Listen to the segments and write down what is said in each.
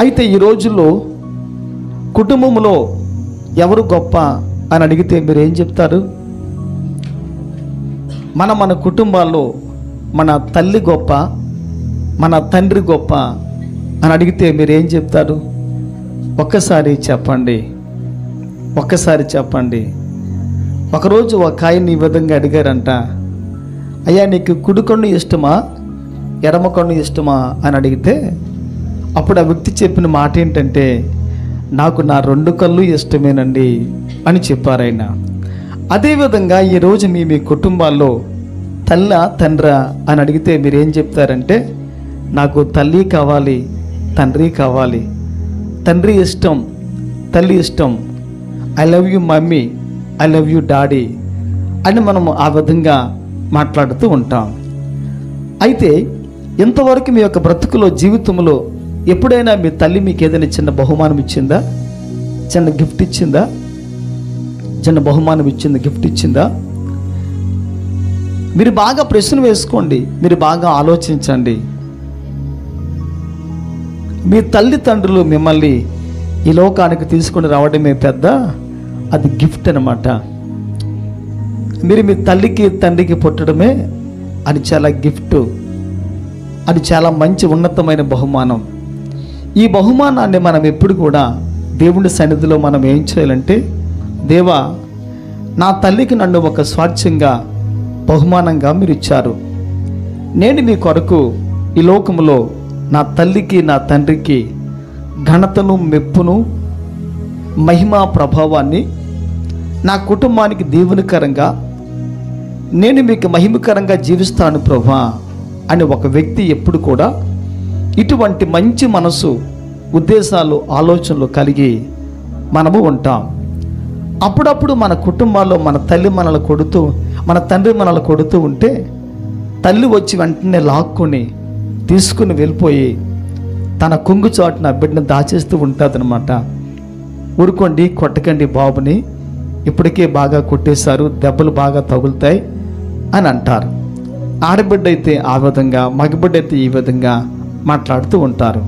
అయితే ఈ రోజుల్లో కుటుంబంలో ఎవరు గొప్ప అని అడిగితే మీరు ఏం చెప్తారు? మన కుటుంబాల్లో మన తల్లి గొప్ప, మన తండ్రి గొప్ప అని అడిగితే మీరు ఏం చెప్తారు? ఒక్కసారి చెప్పండి. ఒకరోజు ఒక ఆయన ఈ విధంగా అడిగారంట, అయ్యా నీకు కుడి కన్ను ఇష్టమా ఎడమ కన్ను ఇష్టమా అని అడిగితే అప్పుడు ఆ వ్యక్తి చెప్పిన మాట ఏంటంటే, నాకు నా 2 కళ్ళు ఇష్టమేనండి అని చెప్పారు ఆయన. అదేవిధంగా ఈరోజు మీ కుటుంబాల్లో తల్లి తండ్రా అని అడిగితే మీరు ఏం చెప్తారంటే, నాకు తల్లి కావాలి, తండ్రి కావాలి, తండ్రి ఇష్టం, తల్లి ఇష్టం, I love you mummy, I love you daddy అని మనం ఆ విధంగా మాట్లాడుతూ ఉంటాం. అయితే ఇంతవరకు మీ యొక్క బ్రతుకులో జీవితంలో ఎప్పుడైనా మీ తల్లి మీకు ఏదైనా చిన్న బహుమానం ఇచ్చిందా? చిన్న గిఫ్ట్ ఇచ్చిందా? గిఫ్ట్ ఇచ్చిందా? మీరు బాగా ప్రశ్న వేసుకోండి, మీరు బాగా ఆలోచించండి. మీ తల్లిదండ్రులు మిమ్మల్ని ఈ లోకానికి తీసుకొని రావడమే పెద్ద అది గిఫ్ట్ అన్నమాట. మీరు మీ తల్లికి తండ్రికి పుట్టడమే అది చాలా గిఫ్ట్, అది చాలా మంచి ఉన్నతమైన బహుమానం. ఈ బహుమానాన్ని మనం ఎప్పుడు కూడా దేవుని సన్నిధిలో మనం ఏం చేయాలంటే, దేవా నా తల్లికి నన్ను ఒక స్వార్థ్యంగా బహుమానంగా మీరు ఇచ్చారు, నేను మీ కొరకు ఈ లోకములో నా తల్లికి నా తండ్రికి ఘనతను మెప్పును మహిమా ప్రభావాన్ని నా కుటుంబానికి దీవెనకరంగా నేను మీకు మహిమకరంగా జీవిస్తాను ప్రభా అని ఒక వ్యక్తి ఎప్పుడు కూడా ఇటువంటి మంచి మనసు ఉద్దేశాలు ఆలోచనలు కలిగి మనము ఉంటాం. అప్పుడప్పుడు మన కుటుంబాల్లో మన తల్లి మనల్ని కొడుతూ మన తండ్రి మనల్ని కొడుతూ ఉంటే తల్లి వచ్చి వెంటనే లాక్కొని తీసుకుని వెళ్ళిపోయి తన కొంగు చాటున బిడ్డను దాచేస్తూ ఉంటుందన్నమాట. ఊరుకోండి, కొట్టకండి బాబుని, ఇప్పటికే బాగా కొట్టేశారు, దెబ్బలు బాగా తగులుతాయి అని అంటారు. ఆడబిడ్డ అయితే ఆ విధంగా, మగబిడ్డ అయితే ఈ విధంగా మాట్లాడుతూ ఉంటారు.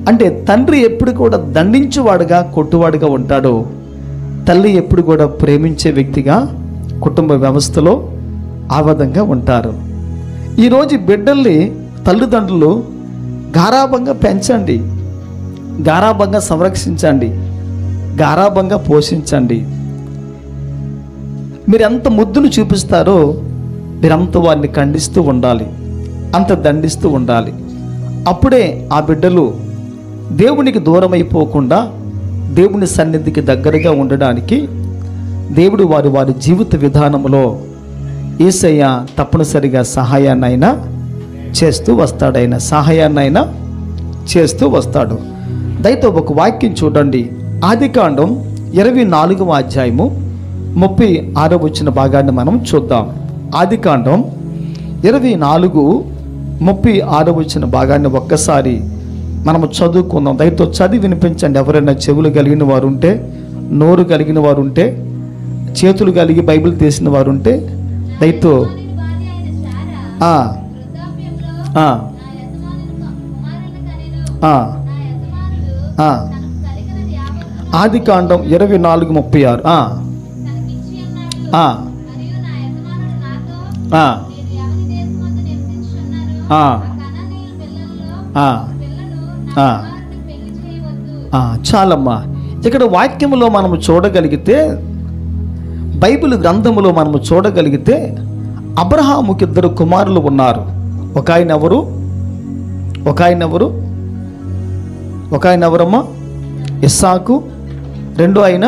అంటే తండ్రి ఎప్పుడు కూడా దండించేవాడుగా కొట్టువాడుగా ఉంటాడో, తల్లి ఎప్పుడు కూడా ప్రేమించే వ్యక్తిగా కుటుంబ వ్యవస్థలో ఆ విధంగా ఉంటారు. ఈరోజు బిడ్డల్ని తల్లిదండ్రులు గారాబంగా పెంచండి, గారాబంగా సంరక్షించండి, గారాబంగా పోషించండి. మీరు ఎంత ముద్దును చూపిస్తారో మీరంత వారిని ఖండిస్తూ ఉండాలి, అంత దండిస్తూ ఉండాలి. అప్పుడే ఆ బిడ్డలు దేవునికి దూరం అయిపోకుండా దేవుని సన్నిధికి దగ్గరగా ఉండడానికి దేవుడు వారి జీవిత విధానంలో యేసయ్య తప్పనిసరిగా సహాయాన్నైనా చేస్తూ వస్తాడు. దయతో ఒక వాక్యం చూడండి. ఆదికాండం 24వ అధ్యాయము 36వ వచన భాగాన్ని మనం చూద్దాం. ఆదికాండం 24:36 వచన భాగాన్ని ఒక్కసారి మనము చదువుకుందాం. దయతో చదివి వినిపించండి. ఎవరైనా చెవులు కలిగిన వారు ఉంటే, నోరు కలిగిన వారు ఉంటే, చేతులు కలిగి బైబిల్ తీసిన వారు ఉంటే దయతో ఆదికాండం 24:36 చాలమ్మా. ఇక్కడ వాక్యములో మనము చూడగలిగితే, బైబిల్ గ్రంథములో మనము చూడగలిగితే అబ్రహాముకి 2 కుమారులు ఉన్నారు. ఒక ఆయన ఎవరమ్మా? ఇస్సాకు. రెండో ఆయన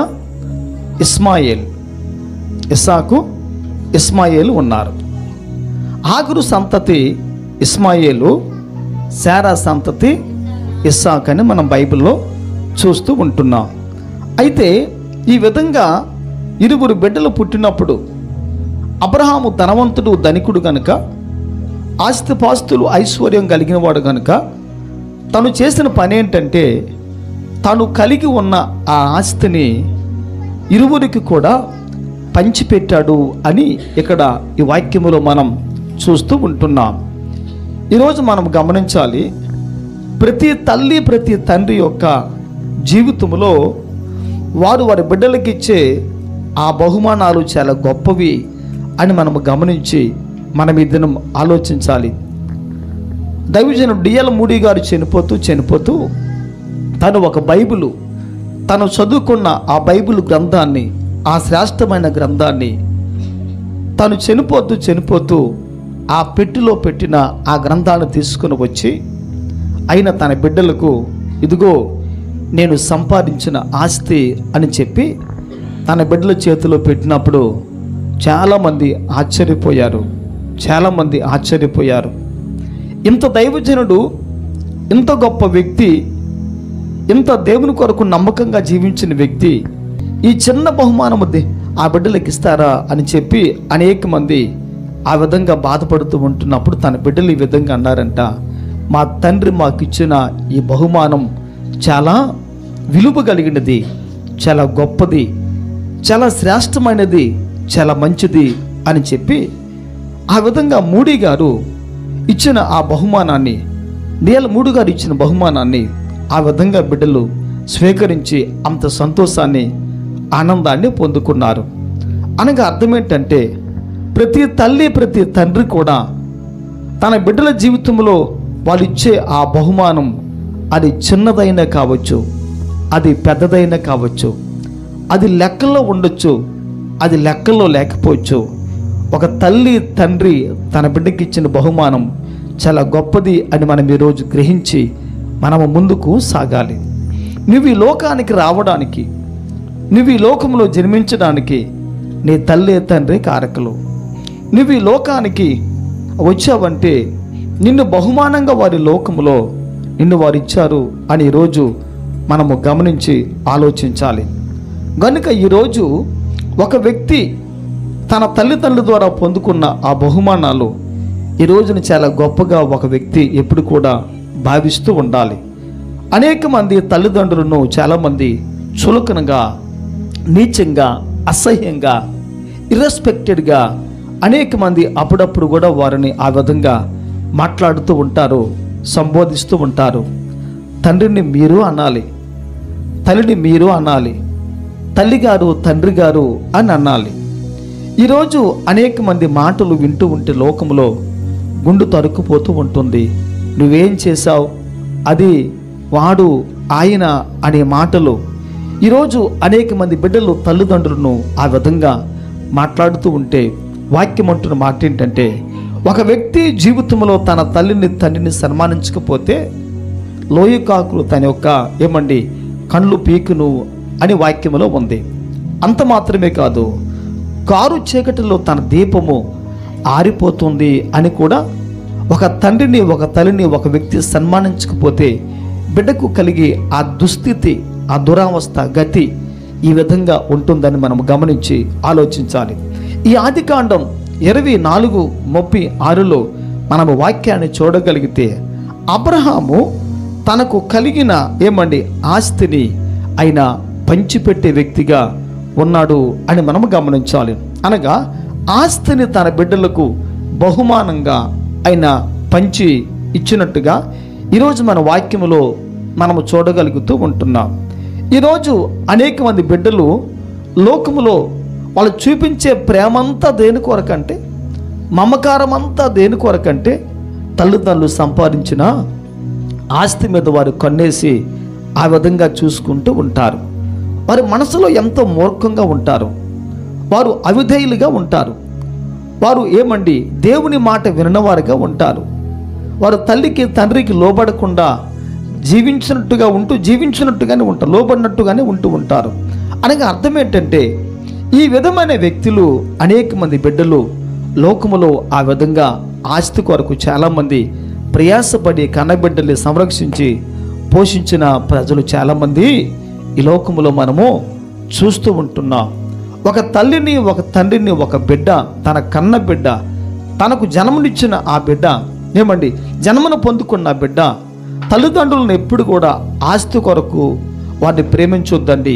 ఇస్మాయేలు ఉన్నారు. ఆగురు సంతతి ఇస్మాయేలు, శారా సంతతి ఇస్సాకు అని మనం బైబిల్లో చూస్తూ ఉంటున్నాం. అయితే ఈ విధంగా 2 బిడ్డలు పుట్టినప్పుడు అబ్రహాము ధనవంతుడు, ధనికుడు కనుక, ఆస్తిపాస్తులు ఐశ్వర్యం కలిగిన వాడు కనుక తను చేసిన పని ఏంటంటే, తను కలిగి ఉన్న ఆ ఆస్తిని 2 కూడా పంచిపెట్టాడు అని ఇక్కడ ఈ వాక్యములో మనం చూస్తూ ఉంటున్నాం. ఈరోజు మనం గమనించాలి, ప్రతి తల్లి ప్రతి తండ్రి యొక్క జీవితంలో వారు వారి బిడ్డలకి ఇచ్చే ఆ బహుమానాలు చాలా గొప్పవి అని మనము గమనించి మనం ఈ దినం ఆలోచించాలి. దైవజనుడు డిఎల్ మూడీ గారు చనిపోతూ తను ఒక బైబిలు, తను చదువుకున్న ఆ బైబిల్ గ్రంథాన్ని, ఆ శ్రేష్టమైన గ్రంథాన్ని తను చనిపోతూ ఆ పెట్టెలో పెట్టిన ఆ గ్రంథాన్ని తీసుకుని వచ్చి అయిన తన బిడ్డలకు, ఇదిగో నేను సంపాదించిన ఆస్తి అని చెప్పి తన బిడ్డల చేతిలో పెట్టినప్పుడు చాలామంది ఆశ్చర్యపోయారు. ఇంత దైవజనుడు, ఇంత గొప్ప వ్యక్తి, ఇంత దేవుని కొరకు నమ్మకంగా జీవించిన వ్యక్తి ఈ చిన్న బహుమానము ఆ బిడ్డలకు ఇస్తారా అని చెప్పి అనేక మంది ఆ విధంగా బాధపడుతూ ఉంటున్నప్పుడు తన బిడ్డలు ఈ విధంగా అన్నారంట, మా తండ్రి మాకు ఇచ్చిన ఈ బహుమానం చాలా విలువ కలిగినది, చాలా గొప్పది, చాలా శ్రేష్టమైనది, చాలా మంచిది అని చెప్పి ఆ విధంగా మూడీ గారు ఇచ్చిన ఆ బహుమానాన్ని, మూడీ గారు ఇచ్చిన బహుమానాన్ని ఆ విధంగా బిడ్డలు స్వీకరించి అంత సంతోషాన్ని, ఆనందాన్ని పొందుకున్నారు. అనగా అర్థం ఏంటంటే, ప్రతి తల్లి ప్రతి తండ్రి కూడా తన బిడ్డల జీవితంలో వాళ్ళు ఇచ్చే ఆ బహుమానం అది చిన్నదైనా కావచ్చు, అది పెద్దదైనా కావచ్చు, అది లెక్కల్లో ఉండొచ్చు, అది లెక్కల్లో లేకపోవచ్చు. ఒక తల్లి తండ్రి తన బిడ్డకి ఇచ్చిన బహుమానం చాలా గొప్పది అని మనం ఈరోజు గ్రహించి మనము ముందుకు సాగాలి. నువ్వు ఈ లోకానికి రావడానికి, నువ్వు ఈ లోకంలో జన్మించడానికి నీ తల్లి తండ్రి కారకులు. నువ్వు ఈ లోకానికి వచ్చావంటే నిన్ను బహుమానంగా వారి లోకంలో నిన్ను వారు ఇచ్చారు అని ఈరోజు మనము గమనించి ఆలోచించాలి. కనుక ఈరోజు ఒక వ్యక్తి తన తల్లిదండ్రుల ద్వారా పొందుకున్న ఆ బహుమానాలు ఈ రోజున చాలా గొప్పగా ఒక వ్యక్తి ఎప్పుడు కూడా భావిస్తూ ఉండాలి. అనేక మంది తల్లిదండ్రులను చాలామంది చులకనగా, నీచంగా, అసహ్యంగా, ఇర్రెస్పెక్టెడ్గా అనేక మంది అప్పుడప్పుడు కూడా వారిని ఆ విధంగా మాట్లాడుతూ ఉంటారు, సంబోధిస్తూ ఉంటారు. తండ్రిని మీరు అనాలి, తల్లిని మీరు అనాలి, తల్లిగారు తండ్రి గారు అని అనాలి. ఈరోజు అనేక మంది మాటలు వింటూ ఉంటే లోకంలో గుండు తరుక్కుపోతూ ఉంటుంది. నువ్వేం చేశావు, అది, వాడు, ఆయన అనే మాటలు ఈరోజు అనేక మంది బిడ్డలు తల్లిదండ్రులను ఆ విధంగా మాట్లాడుతూ ఉంటే వాక్యం అంటున్న మాట ఏంటంటే, ఒక వ్యక్తి జీవితంలో తన తల్లిని తండ్రిని సన్మానించకపోతే లోయకాకులు తన యొక్క కళ్ళు పీకును అని వాక్యంలో ఉంది. అంత మాత్రమే కాదు, కారు చీకటిలో తన దీపము ఆరిపోతుంది అని కూడా ఒక తండ్రిని ఒక తల్లిని ఒక వ్యక్తి సన్మానించకపోతే బిడ్డకు కలిగి ఆ దుస్థితి, ఆ దురావస్థ, గతి ఈ విధంగా ఉంటుందని మనం గమనించి ఆలోచించాలి. ఈ ఆదికాండం 24:36లో మనము వాక్యాన్ని చూడగలిగితే అబ్రహాము తనకు కలిగిన ఆస్తిని ఆయన పంచిపెట్టే వ్యక్తిగా ఉన్నాడు అని మనం గమనించాలి. అనగా ఆస్తిని తన బిడ్డలకు బహుమానంగా ఆయన పంచి ఇచ్చినట్టుగా ఈరోజు మన వాక్యములో మనము చూడగలుగుతూ ఉంటున్నాం. ఈరోజు అనేక మంది బిడ్డలు లోకములో వాళ్ళు చూపించే ప్రేమంతా దేని కొరకంటే, మమకారం అంతా దేని కొరకంటే, తల్లిదండ్రులు సంపాదించిన ఆస్తి మీద వారు కన్నేసి ఆ విధంగా చూసుకుంటూ ఉంటారు. వారి మనసులో ఎంతో మూర్ఖంగా ఉంటారు, వారు అవిధేయులుగా ఉంటారు, వారు దేవుని మాట వినవారుగా ఉంటారు. వారు తల్లికి తండ్రికి లోబడకుండా జీవించినట్టుగానే ఉంటారు, లోబడినట్టుగానే ఉంటూ ఉంటారు. అనగా అర్థం ఏంటంటే, ఈ విధమైన వ్యక్తులు అనేక మంది బిడ్డలు లోకములో ఆ విధంగా ఆస్తి కొరకు చాలామంది ప్రయాసపడి కన్నబిడ్డల్ని సంరక్షించి పోషించిన ప్రజలు చాలామంది ఈ లోకములో మనము చూస్తూ ఉంటున్నాం. ఒక తల్లిని, ఒక తండ్రిని, ఒక బిడ్డ, తన కన్న బిడ్డ, తనకు జన్మనిచ్చిన ఆ బిడ్డ, జన్మను పొందుకున్న బిడ్డ తల్లిదండ్రులను ఎప్పుడు కూడా ఆస్తి కొరకు వారిని ప్రేమించొద్దండి,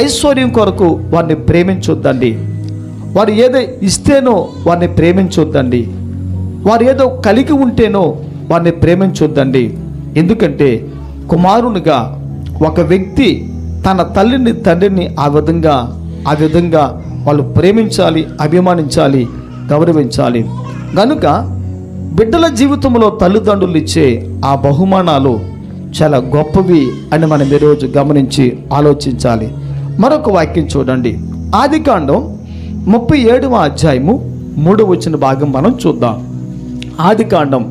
ఐశ్వర్యం కొరకు వారిని ప్రేమించొద్దండి, వారు ఏదో ఇస్తేనో వారిని ప్రేమించొద్దండి, వారు ఏదో కలిగి ఉంటేనో వారిని ప్రేమించొద్దండి. ఎందుకంటే కుమారునిగా ఒక వ్యక్తి తన తల్లిని తండ్రిని ఆ విధంగా వాళ్ళు ప్రేమించాలి, అభిమానించాలి, గౌరవించాలి. కనుక బిడ్డల జీవితంలో తల్లిదండ్రులు ఇచ్చే ఆ బహుమానాలు చాలా గొప్పవి అని మనం ఈరోజు గమనించి ఆలోచించాలి. మరొక వాక్యం చూడండి, ఆదికాండం 37వ అధ్యాయము 3వ వచన భాగం మనం చూద్దాం. ఆదికాండం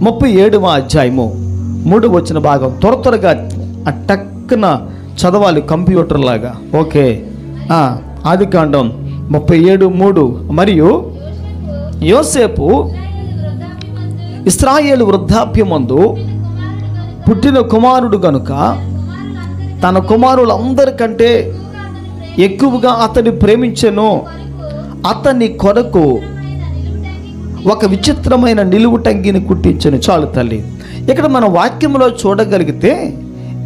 37వ అధ్యాయము 3వ వచన భాగం త్వరగా టక్కున చదవాలి కంప్యూటర్ లాగా. ఓకే, ఆదికాండం 37:3. మరియు యోసేపు ఇశ్రాయేలు వృద్ధాప్యమందు పుట్టిన కుమారుడు గనుక తన కుమారులందరికంటే ఎక్కువగా అతన్ని ప్రేమించెను. అతని కొరకు ఒక విచిత్రమైన నిలువుటంగిని కుట్టించెను. చాలు తల్లి. ఇక్కడ మన వాక్యంలో చూడగలిగితే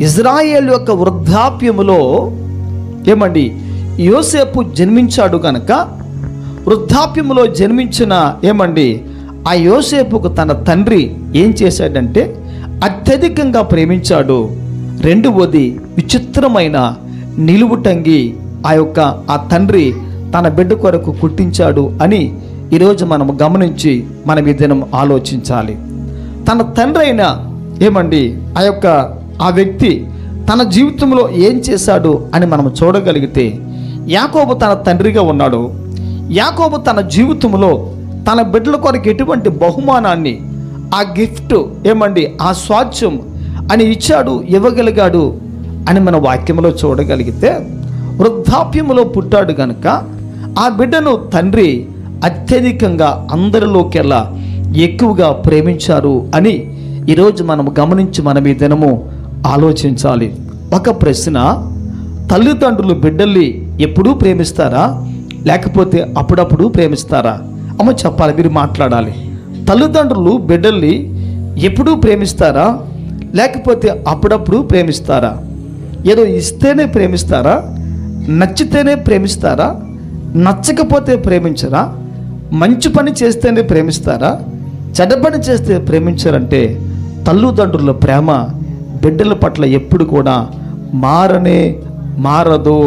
ఇజ్రాయేల్ యొక్క వృద్ధాప్యములో ఏమండి యోసేపు జన్మించాడు కనుక వృద్ధాప్యములో జన్మించిన ఏమండి ఆ యోసేపుకు తన తండ్రి ఏం చేశాడంటే అత్యధికంగా ప్రేమించాడు. రెండవది విచిత్రమైన నిలువుటంగి ఆ తండ్రి తన బిడ్డ కొరకు కుట్టించాడు అని ఈరోజు మనం గమనించి మనం ఈ దినం ఆలోచించాలి. తన తండ్రి అయిన ఏమండి ఆ వ్యక్తి తన జీవితంలో ఏం చేశాడు అని మనం చూడగలిగితే యాకోబు తన తండ్రిగా ఉన్నాడు. యాకోబు తన జీవితంలో తన బిడ్డల కొరకు ఎటువంటి బహుమానాన్ని ఆ గిఫ్ట్ ఏమండి ఆ స్వాస్థ్యం అని ఇవ్వగలిగాడు అని మన వాక్యంలో చూడగలిగితే వృద్ధాప్యములో పుట్టాడు కనుక ఆ బిడ్డను తండ్రి అత్యధికంగా అందరిలోకెల్లా ఎక్కువగా ప్రేమించారు అని ఈరోజు మనం గమనించి మనం ఈ దినము ఆలోచించాలి. ఒక ప్రశ్న, తల్లిదండ్రులు బిడ్డల్ని ఎప్పుడూ ప్రేమిస్తారా లేకపోతే అప్పుడప్పుడు ప్రేమిస్తారా? అమ్మ చెప్పాలి, మీరు మాట్లాడాలి. తల్లిదండ్రులు బిడ్డల్ని ఎప్పుడూ ప్రేమిస్తారా లేకపోతే అప్పుడప్పుడు ప్రేమిస్తారా? ఏదో ఇస్తేనే ప్రేమిస్తారా? నచ్చితేనే ప్రేమిస్తారా? నచ్చకపోతే ప్రేమించరా? మంచి పని చేస్తేనే ప్రేమిస్తారా? చెడ్డ పని చేస్తే ప్రేమించారంటే తల్లిదండ్రుల ప్రేమ బిడ్డల పట్ల ఎప్పుడు కూడా మారదు.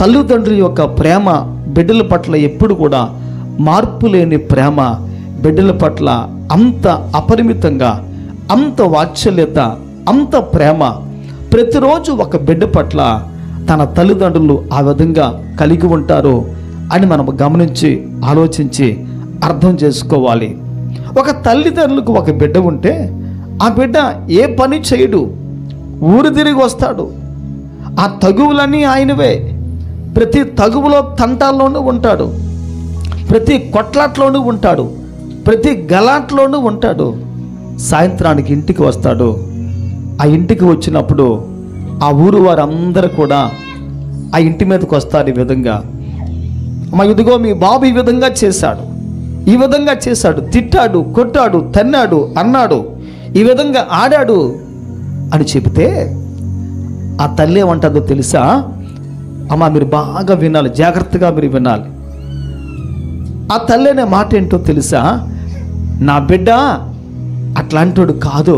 తల్లిదండ్రుల యొక్క ప్రేమ బిడ్డల పట్ల ఎప్పుడు కూడా మార్పు లేని ప్రేమ బిడ్డల పట్ల అంత అపరిమితంగా, అంత వాత్సల్యత, అంత ప్రేమ ప్రతిరోజు ఒక బిడ్డ పట్ల తన తల్లిదండ్రులు ఆ విధంగా కలిగి ఉంటారు అని మనం గమనించి ఆలోచించి అర్థం చేసుకోవాలి. ఒక తల్లిదండ్రులకు ఒక బిడ్డ ఉంటే ఆ బిడ్డ ఏ పని చేయడు, ఊరు తిరిగి వస్తాడు. ఆ తగువులన్నీ ఆయనవే. ప్రతి తగువులో తంటాల్లోనూ ఉంటాడు, ప్రతి కొట్లాట్లోనూ ఉంటాడు, ప్రతి గలాట్లోనూ ఉంటాడు. సాయంత్రానికి ఇంటికి వస్తాడు. ఆ ఇంటికి వచ్చినప్పుడు ఆ ఊరు వారందరూ కూడా ఆ ఇంటి మీదకి వస్తారు. ఈ విధంగా, అమ్మ ఇదిగో మీ బాబు ఈ విధంగా చేశాడు, ఈ విధంగా చేశాడు, తిట్టాడు, కొట్టాడు, తన్నాడు, అన్నాడు, ఈ విధంగా ఆడాడు అని చెబితే ఆ తల్లి ఏమంటుందో తెలుసా? అమ్మ మీరు బాగా వినాలి, జాగ్రత్తగా మీరు వినాలి. ఆ తల్లి అనే మాట ఏంటో తెలుసా? నా బిడ్డ అట్లాంటోడు కాదు,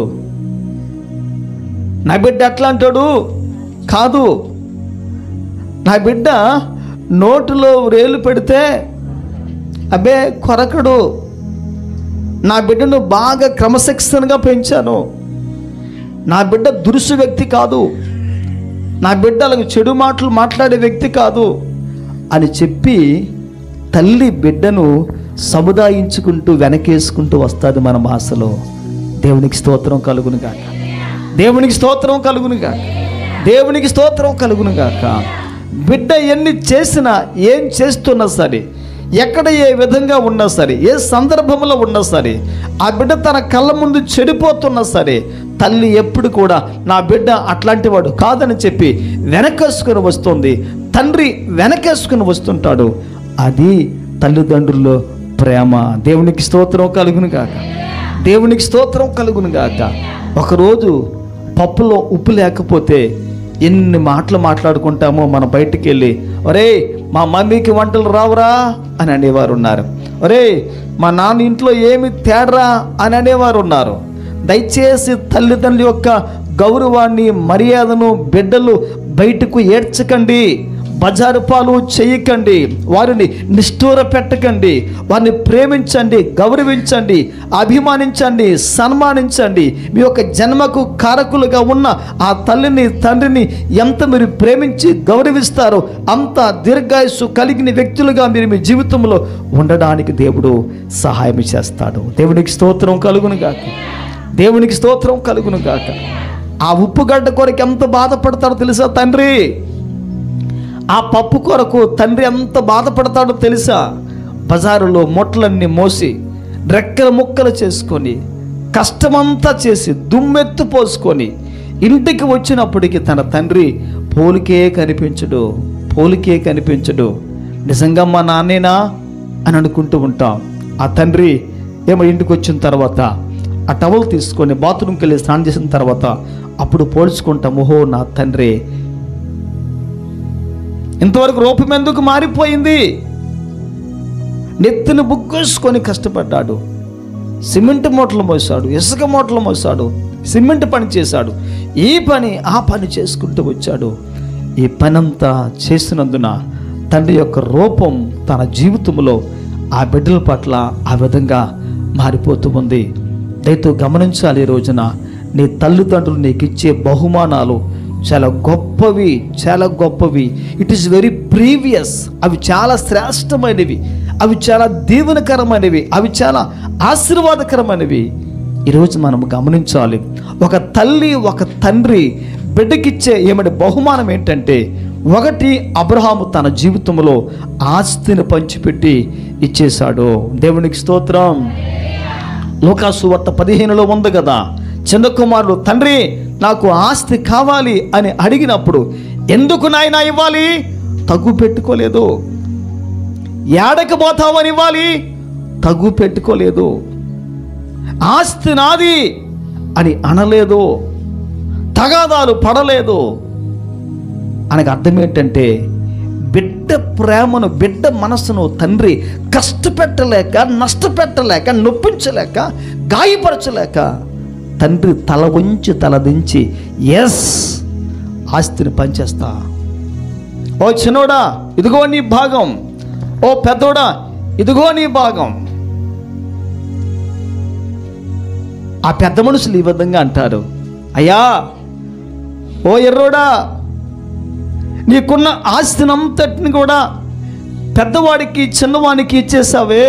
నా బిడ్డ అట్లాంటోడు కాదు, నా బిడ్డ నోటులో వేలు పెడితే అబ్బే కొరకడు, నా బిడ్డను బాగా క్రమశిక్షణగా పెంచాను, నా బిడ్డ దురుసు వ్యక్తి కాదు, నా బిడ్డలకు చెడు మాటలు మాట్లాడే వ్యక్తి కాదు అని చెప్పి తల్లి బిడ్డను సముదాయించుకుంటూ వెనకేసుకుంటూ వస్తుంది మన భాషలో. దేవునికి స్తోత్రం కలుగునుగాక, దేవునికి స్తోత్రం కలుగునుగాక, దేవునికి స్తోత్రం కలుగునుగాక. బిడ్డ ఎన్ని చేసినా, ఏం చేస్తున్నా సరే, ఎక్కడ ఏ విధంగా ఉన్నా సరే, ఏ సందర్భంలో ఉన్నా సరే, ఆ బిడ్డ తన కళ్ళ ముందు చెడిపోతున్నా సరే, తల్లి ఎప్పుడు కూడా నా బిడ్డ అట్లాంటి వాడు కాదని చెప్పి వెనకేసుకుని వస్తుంది. తండ్రి వెనకేసుకుని వస్తుంటాడు. అది తల్లిదండ్రుల్లో ప్రేమ. దేవునికి స్తోత్రం కలుగునుగాక, దేవునికి స్తోత్రం కలుగునుగాక. ఒకరోజు పప్పులో ఉప్పు లేకపోతే ఎన్ని మాటలు మాట్లాడుకుంటామో మనం బయటికి వెళ్ళి, ఒరే మా మమ్మీకి వంటలు రావురా అని అనేవారు ఉన్నారు. ఒరే మా నాన్న ఇంట్లో ఏమి తేడరా అని అనేవారు ఉన్నారు. దయచేసి తల్లిదండ్రుల యొక్క గౌరవాన్ని, మర్యాదను బిడ్డలు బయటకు ఏడ్చకండి, బజారు పాలు చేయకండి, వారిని నిష్ఠూర పెట్టకండి. వారిని ప్రేమించండి, గౌరవించండి, అభిమానించండి, సన్మానించండి. మీ యొక్క జన్మకు కారకులుగా ఉన్న ఆ తల్లిని, తండ్రిని ఎంత మీరు ప్రేమించి గౌరవిస్తారో అంత దీర్ఘాయుస్సు కలిగిన వ్యక్తులుగా మీరు మీ జీవితంలో ఉండడానికి దేవుడు సహాయం చేస్తాడు. దేవునికి స్తోత్రం కలుగును గాక. దేవునికి స్తోత్రం కలుగును గాక. ఆ ఉప్పుగడ్డ కొరకు ఎంత బాధపడతాడో తెలుసా తండ్రి? ఆ పప్పు కొరకు తండ్రి ఎంత బాధపడతాడో తెలుసా? బజారులో మొట్లన్నీ మోసి రెక్కల ముక్కలు చేసుకొని కష్టమంతా చేసి దుమ్మెత్తు పోసుకొని ఇంటికి వచ్చినప్పటికీ తన తండ్రి పోలికే కనిపించడు. నిజంగా మా నాన్నేనా అని అనుకుంటూ ఉంటాం. ఆ తండ్రి ఏమో ఇంటికి వచ్చిన తర్వాత ఆ టవల్ తీసుకొని బాత్రూమ్కి వెళ్ళి స్నానం చేసిన తర్వాత అప్పుడు పోల్చుకుంటాం, ఓహో నా తండ్రి ఇంతవరకు రూపం ఎందుకు మారిపోయింది? నెత్తిని బుగ్గేసుకొని కష్టపడ్డాడు, సిమెంట్ మూటలు మోసాడు, ఇసుక మూటలు మోసాడు, సిమెంట్ పని చేశాడు, ఈ పని ఆ పని చేసుకుంటూ వచ్చాడు. ఈ పనంతా చేసినందున తండ్రి యొక్క రూపం తన జీవితంలో ఆ బిడ్డల పట్ల ఆ విధంగా మారిపోతూ ఉంది. దయతో గమనించాలి, ఈ రోజున నీ తల్లిదండ్రులు నీకు ఇచ్చే బహుమానాలు చాలా గొప్పవి. It is very previous. అవి చాలా శ్రేష్టమైనవి, అవి చాలా దీవెనకరమైనవి, అవి చాలా ఆశీర్వాదకరమైనవి. ఈరోజు మనం గమనించాలి, ఒక తల్లి ఒక తండ్రి బిడ్డకిచ్చే బహుమానం ఏంటంటే, ఒకటి అబ్రహాము తన జీవితంలో ఆస్తిని పంచిపెట్టి ఇచ్చేశాడు. దేవునికి స్తోత్రం. లూకాసు వార్త 15లో ఉంది కదా, చిన్న కుమారుడు తండ్రి నాకు ఆస్తి కావాలి అని అడిగినప్పుడు, ఎందుకు నాయనా ఇవ్వాలి? తగ్గు పెట్టుకోలేదు. ఏడకి పోతావని ఇవ్వాలి? తగ్గు పెట్టుకోలేదు. ఆస్తి నాది అని అనలేదు, తగాదాలు పడలేదు. అనగా అర్థం ఏంటంటే, బిడ్డ ప్రేమను, బిడ్డ మనసును తండ్రి కష్టపెట్టలేక, నష్టపెట్టలేక, నొప్పించలేక, గాయపరచలేక తండ్రి తల వంచి తల దించి ఎస్ ఆస్తిని పంచేస్తా. ఓ చిన్నోడా ఇదిగో నీ భాగం, ఓ పెద్దోడా ఇదిగో నీ భాగం. ఆ పెద్ద మనుషులు ఈ విధంగా అంటారు, అయ్యా ఓ ఎర్రోడా నీకున్న ఆస్తినంతటిని కూడా పెద్దవాడికి చిన్నవాడికి ఇచ్చేసావే,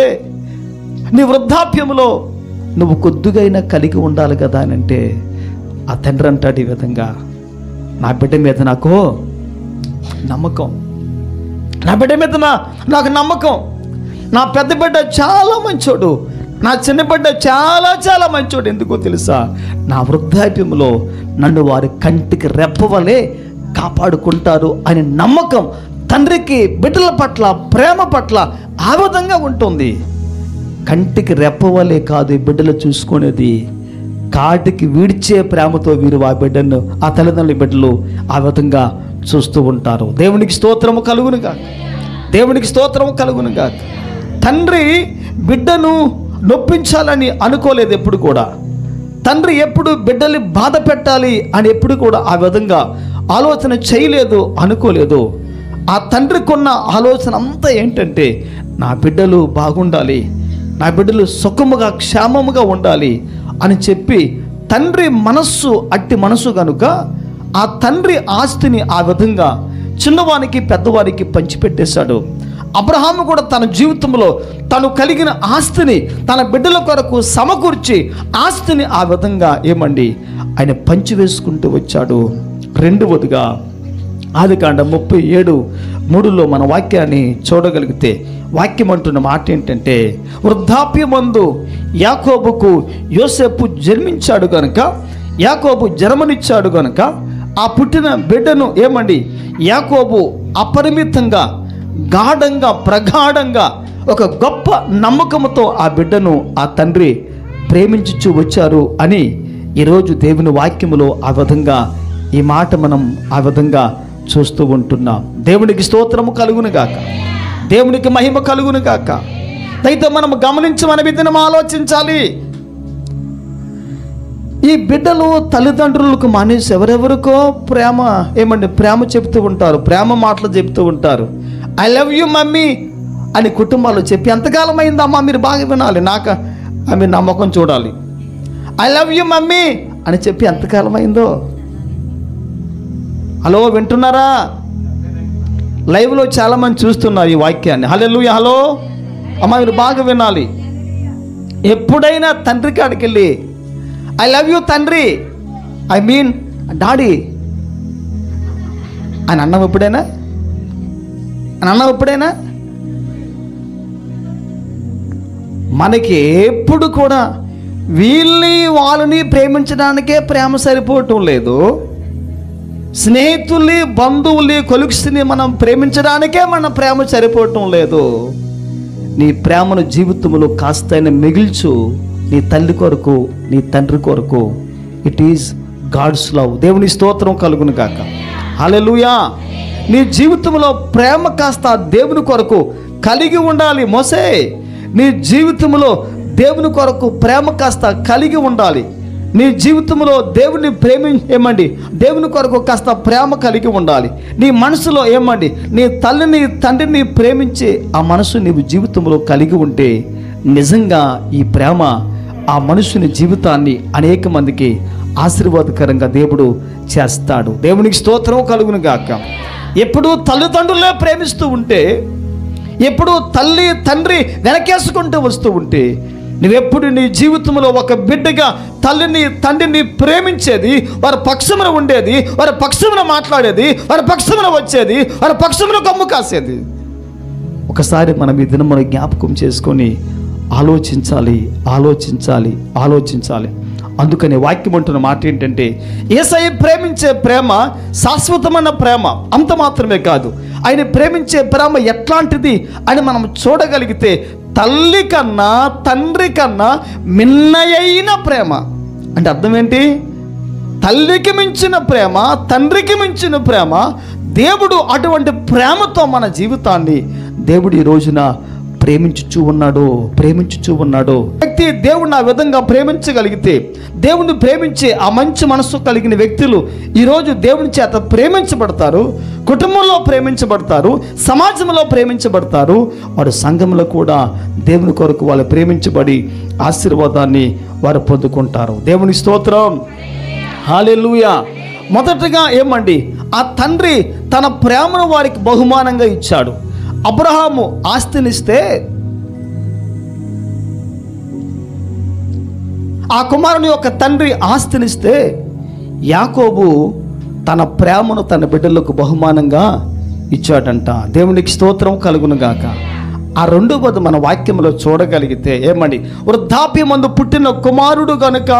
నీ వృద్ధాప్యంలో నువ్వు కొద్దిగైనా కలిగి ఉండాలి కదా అని అంటే, ఆ తండ్రి అంటాడు ఈ విధంగా, నా బిడ్డ మీద నాకు నమ్మకం, నా బిడ్డ మీద నాకు నమ్మకం. నా పెద్ద బిడ్డ చాలా మంచోడు, నా చిన్న బిడ్డ చాలా మంచోడు. ఎందుకో తెలుసా? నా వృద్ధాప్యంలో నన్ను వారి కంటికి రెప్పవలే కాపాడుకుంటారు అని నమ్మకం తండ్రికి బిడ్డల పట్ల, ప్రేమ పట్ల ఆ విధంగా ఉంటుంది. కంటికి రెప్పవలే కాదు బిడ్డలు చూసుకునేది, కాటికి వీడ్చే ప్రేమతో వీరు ఆ బిడ్డను, ఆ తల్లిదండ్రుల బిడ్డలు ఆ విధంగా చూస్తూ ఉంటారు. దేవునికి స్తోత్రము కలుగునుగా, దేవునికి స్తోత్రము కలుగునుగా. తండ్రి బిడ్డను నొప్పించాలని అనుకోలేదు ఎప్పుడు కూడా. తండ్రి ఎప్పుడు బిడ్డల్ని బాధ పెట్టాలి అని ఎప్పుడు కూడా ఆ విధంగా ఆలోచన చేయలేదు, అనుకోలేదు. ఆ తండ్రికి ఉన్న ఆలోచన అంతా ఏంటంటే, నా బిడ్డలు బాగుండాలి, నా బిడ్డలు సుఖముగా క్షేమముగా ఉండాలి అని చెప్పి, తండ్రి మనస్సు అట్టి మనసు కనుక ఆ తండ్రి ఆస్తిని ఆ విధంగా చిన్నవానికి పెద్దవారికి పంచిపెట్టేశాడు. అబ్రహాము కూడా తన జీవితంలో తను కలిగిన ఆస్తిని తన బిడ్డల కొరకు సమకూర్చి ఆస్తిని ఆ విధంగా ఆయన పంచివేసుకుంటూ వచ్చాడు. రెండవదిగా ఆదికాండం 37:3 మన వాక్యాన్ని చూడగలిగితే, వాక్యం అంటున్న మాట ఏంటంటే, వృద్ధాప్యమందు యాకోబుకు యోసేపు జన్మించాడు గనుక, యాకోబు జన్మనిచ్చాడు గనుక ఆ పుట్టిన బిడ్డను యాకోబు అపరిమితంగా, గాఢంగా, ప్రగాఢంగా, ఒక గొప్ప నమ్మకంతో ఆ బిడ్డను ఆ తండ్రి ప్రేమించుచూ వచ్చారు అని ఈరోజు దేవుని వాక్యములో ఆ విధంగా ఈ మాట మనం ఆ విధంగా చూస్తూ ఉంటున్నాం. దేవునికి స్తోత్రము కలుగును గాక, దేవునికి మహిమ కలుగును గాక. అయితే మనం గమనించి మన బిడ్డను ఆలోచించాలి. ఈ బిడ్డలు తల్లిదండ్రులకు మానేసి ఎవరెవరికో ప్రేమ చెప్తూ ఉంటారు, ప్రేమ మాటలు చెప్తూ ఉంటారు. ఐ లవ్ యూ మమ్మీ అని కుటుంబాలు చెప్పి ఎంతకాలం అయిందమ్మా, మీరు బాగా వినాలి, ఆమె నా ముఖం చూడాలి. ఐ లవ్ యూ మమ్మీ అని చెప్పి ఎంతకాలం అయిందో. హలో, వింటున్నారా? లైవ్లో చాలామంది చూస్తున్నారు ఈ వాక్యాన్ని. హల్లెలూయా. హలో అమ్మ, మీరు బాగా వినాలి. ఎప్పుడైనా తండ్రి కాడికి వెళ్ళి ఐ లవ్ యూ తండ్రి, ఐ మీన్ డాడీ అని అన్నావు ఎప్పుడైనా? మనకి ఎప్పుడు కూడా వాళ్ళని ప్రేమించడానికే ప్రేమ సరిపోవటం లేదు. స్నేహితుల్ని, బంధువుల్ని, కొలిక్స్ని మనం ప్రేమించడానికే మన ప్రేమ సరిపోవటం లేదు. నీ ప్రేమను జీవితంలో కాస్తైనా మిగిల్చు, నీ తల్లి కొరకు, నీ తండ్రి కొరకు. It is God's love. దేవుని స్తోత్రం కలుగును గాక. హల్లెలూయా. నీ జీవితంలో ప్రేమ కాస్త దేవుని కొరకు కలిగి ఉండాలి. మోసే, నీ జీవితంలో దేవుని కొరకు ప్రేమ కాస్త కలిగి ఉండాలి. నీ జీవితంలో దేవుని దేవుని కొరకు కాస్త ప్రేమ కలిగి ఉండాలి. నీ మనసులో నీ తల్లిని, తండ్రిని ప్రేమించే ఆ మనసు నీవు జీవితంలో కలిగి ఉంటే నిజంగా ఈ ప్రేమ ఆ మనుషుని జీవితాన్ని అనేక మందికి ఆశీర్వాదకరంగా దేవుడు చేస్తాడు. దేవునికి స్తోత్రం కలుగును గాక. ఎప్పుడు తల్లిదండ్రులే ప్రేమిస్తూ ఉంటే, ఎప్పుడు తల్లి తండ్రి వెనకేసుకుంటూ వస్తూ ఉంటే, నువ్వెప్పుడు నీ జీవితంలో ఒక బిడ్డగా తల్లిని తండ్రిని ప్రేమించేది, వారి పక్షమున ఉండేది, వారి పక్షమున మాట్లాడేది, వారి పక్షమున వచ్చేది, వారి పక్షమున కమ్ము కాసేది. ఒకసారి మనం ఈ దినం మనం జ్ఞాపకం చేసుకొని ఆలోచించాలి. అందుకని వాక్యం అంటున్న మాట ఏంటంటే, యేసయ్య ప్రేమించే ప్రేమ శాశ్వతమైన ప్రేమ. అంత మాత్రమే కాదు, ఆయన ప్రేమించే ప్రేమ ఎట్లాంటిది అని మనం చూడగలిగితే, తల్లి కన్నా తండ్రి కన్నా మిన్నయైన ప్రేమ. అంటే అర్థం ఏంటి? తల్లికి మించిన ప్రేమ, తండ్రికి మించిన ప్రేమ. దేవుడు అటువంటి ప్రేమతో మన జీవితాన్ని దేవుడు ఈ రోజున ప్రేమించుచూ ఉన్నాడు. వ్యక్తి దేవుడిని ఆ విధంగా ప్రేమించగలిగితే, దేవుణ్ణి ప్రేమించే ఆ మంచి మనసు కలిగిన వ్యక్తులు ఈరోజు దేవుని చేత ప్రేమించబడతారు, కుటుంబంలో ప్రేమించబడతారు, సమాజంలో ప్రేమించబడతారు. వారు సంఘంలో కూడా దేవుని కొరకు వాళ్ళు ప్రేమించబడి ఆశీర్వాదాన్ని వారు పొందుకుంటారు. దేవుని స్తోత్రం. హల్లెలూయా. మొదటగా ఆ తండ్రి తన ప్రేమను వారికి బహుమానంగా ఇచ్చాడు. అబ్రహాము ఆస్తినిస్తే, ఆ కుమారుని యొక్క తండ్రి ఆస్తినిస్తే, యాకోబు తన ప్రేమను తన బిడ్డలకు బహుమానంగా ఇచ్చాడంట. దేవునికి స్తోత్రం కలుగును గాక. ఆ రెండో పద మన వాక్యంలో చూడగలిగితే వృద్ధాప్యమందు పుట్టిన కుమారుడు కనుక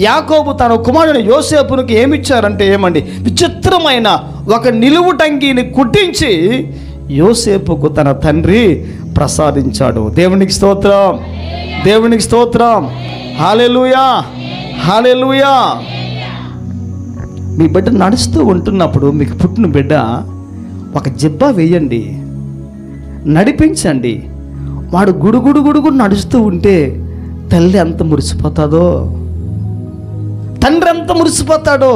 యాకోబు తన కుమారుని యోసేపునికి ఏమిచ్చారంటే విచిత్రమైన ఒక నిలువుటంగిని కుట్టించి యోసేపుకు తన తండ్రి ప్రసాదించాడు. దేవునికి స్తోత్రం. హల్లెలూయా. మీ బిడ్డ నడుస్తూ ఉంటున్నప్పుడు, మీకు పుట్టిన బిడ్డ ఒక జిబ్బా వేయండి, నడిపించండి. వాడు గుడుగుడు నడుస్తూ ఉంటే తల్లి ఎంత మురిసిపోతాడో, తండ్రి ఎంత మురిసిపోతాడో.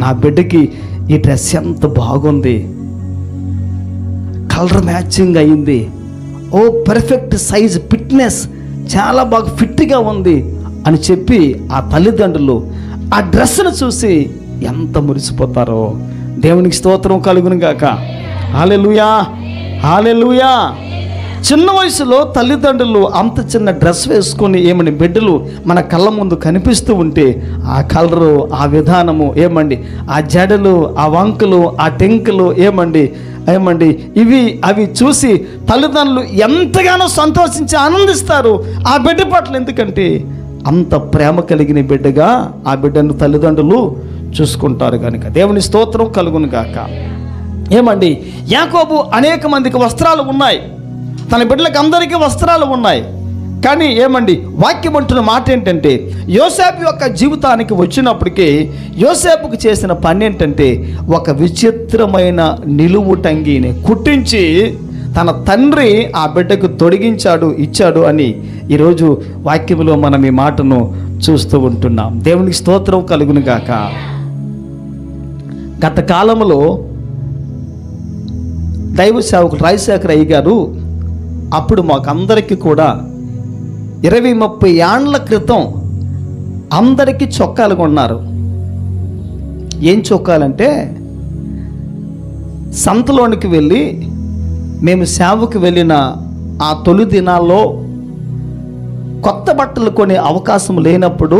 నా బిడ్డకి ఈ డ్రెస్ ఎంత బాగుంది, కలర్ మ్యాచింగ్ అయింది, ఓ పర్ఫెక్ట్ సైజ్, ఫిట్నెస్ చాలా బాగా ఫిట్గా ఉంది అని చెప్పి ఆ తల్లిదండ్రులు ఆ డ్రెస్సును చూసి ఎంత మురిసిపోతారో. దేవునికి స్తోత్రం కలుగును గాక. హల్లెలూయా. చిన్న వయసులో తల్లిదండ్రులు అంత చిన్న డ్రెస్ వేసుకొని బిడ్డలు మన కళ్ళ ముందు కనిపిస్తూ ఉంటే ఆ కలరు, ఆ విధానము ఆ జడలు, ఆ వంకలు, ఆ టెంకులు అవి చూసి తల్లిదండ్రులు ఎంతగానో సంతోషించి ఆనందిస్తారు ఆ బిడ్డ పట్ల. ఎందుకంటే అంత ప్రేమ కలిగిన బిడ్డగా ఆ బిడ్డను తల్లిదండ్రులు చూసుకుంటారు కనుక. దేవుని స్తోత్రం కలుగును గాక. యాకోబు అనేక మందికి వస్త్రాలు ఉన్నాయి, తన బిడ్డలకు అందరికీ వస్త్రాలు ఉన్నాయి. కానీ వాక్యం అంటున్న మాట ఏంటంటే, యోసేపు యొక్క జీవితానికి వచ్చినప్పటికీ యోసేపుకు చేసిన పని ఏంటంటే, ఒక విచిత్రమైన నిలువుటంగిని కుట్టించి తన తండ్రి ఆ బిడ్డకు తొడిగించాడు, ఇచ్చాడు అని ఈరోజు వాక్యంలో మనం ఈ మాటను చూస్తూ ఉంటున్నాం. దేవునికి స్తోత్రం కలుగును గాక. గత కాలంలో దైవ సేవకులు రాజశేఖర్ అయ్య గారు అప్పుడు మాకందరికీ కూడా 20-30 ఏండ్ల క్రితం అందరికీ చొక్కాలు కొన్నారు. ఏం చొక్కాలంటే, సంతలోనికి వెళ్ళి మేము సేవకు వెళ్ళిన ఆ తొలి దినాల్లో కొత్త బట్టలు కొనే అవకాశం లేనప్పుడు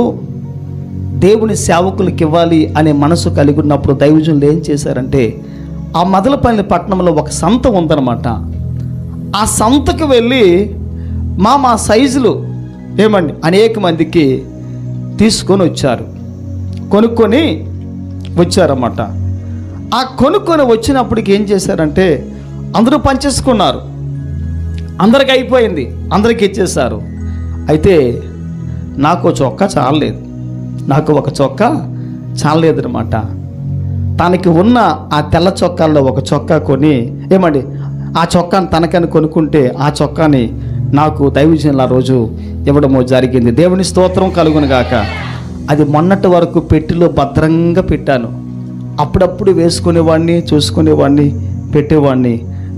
దేవుని సేవకులకు ఇవ్వాలి అనే మనసు కలిగి ఉన్నప్పుడు దైవజనులు ఏం చేశారంటే, ఆ మదలపల్లి పట్టణంలో ఒక సంత ఉందన్నమాట. ఆ సంతకు వెళ్ళి మా సైజులు అనేక మందికి తీసుకొని వచ్చారు, కొనుక్కొని వచ్చారన్నమాట. ఆ కొనుక్కొని వచ్చినప్పటికి ఏం చేశారంటే, అందరూ పంచేసుకున్నారు, అందరికి అయిపోయింది, అందరికి ఇచ్చేశారు. అయితే నాకు చొక్కా చాలలేదు, నాకు ఒక చొక్కా చాలలేదన్నమాట. తనకి ఉన్న ఆ తెల్ల చొక్కాల్లో ఒక చొక్కా కొని ఆ చొక్కాని తనకని కొనుక్కుంటే ఆ చొక్కాని నాకు దైవజనులు ఆ రోజు ఇవ్వడము జరిగింది. దేవుని స్తోత్రం కలుగును గాక. అది మొన్నటి వరకు పెట్టిలో భద్రంగా పెట్టాను. అప్పుడప్పుడు వేసుకునేవాడిని, చూసుకునేవాడిని, పెట్టేవాడిని.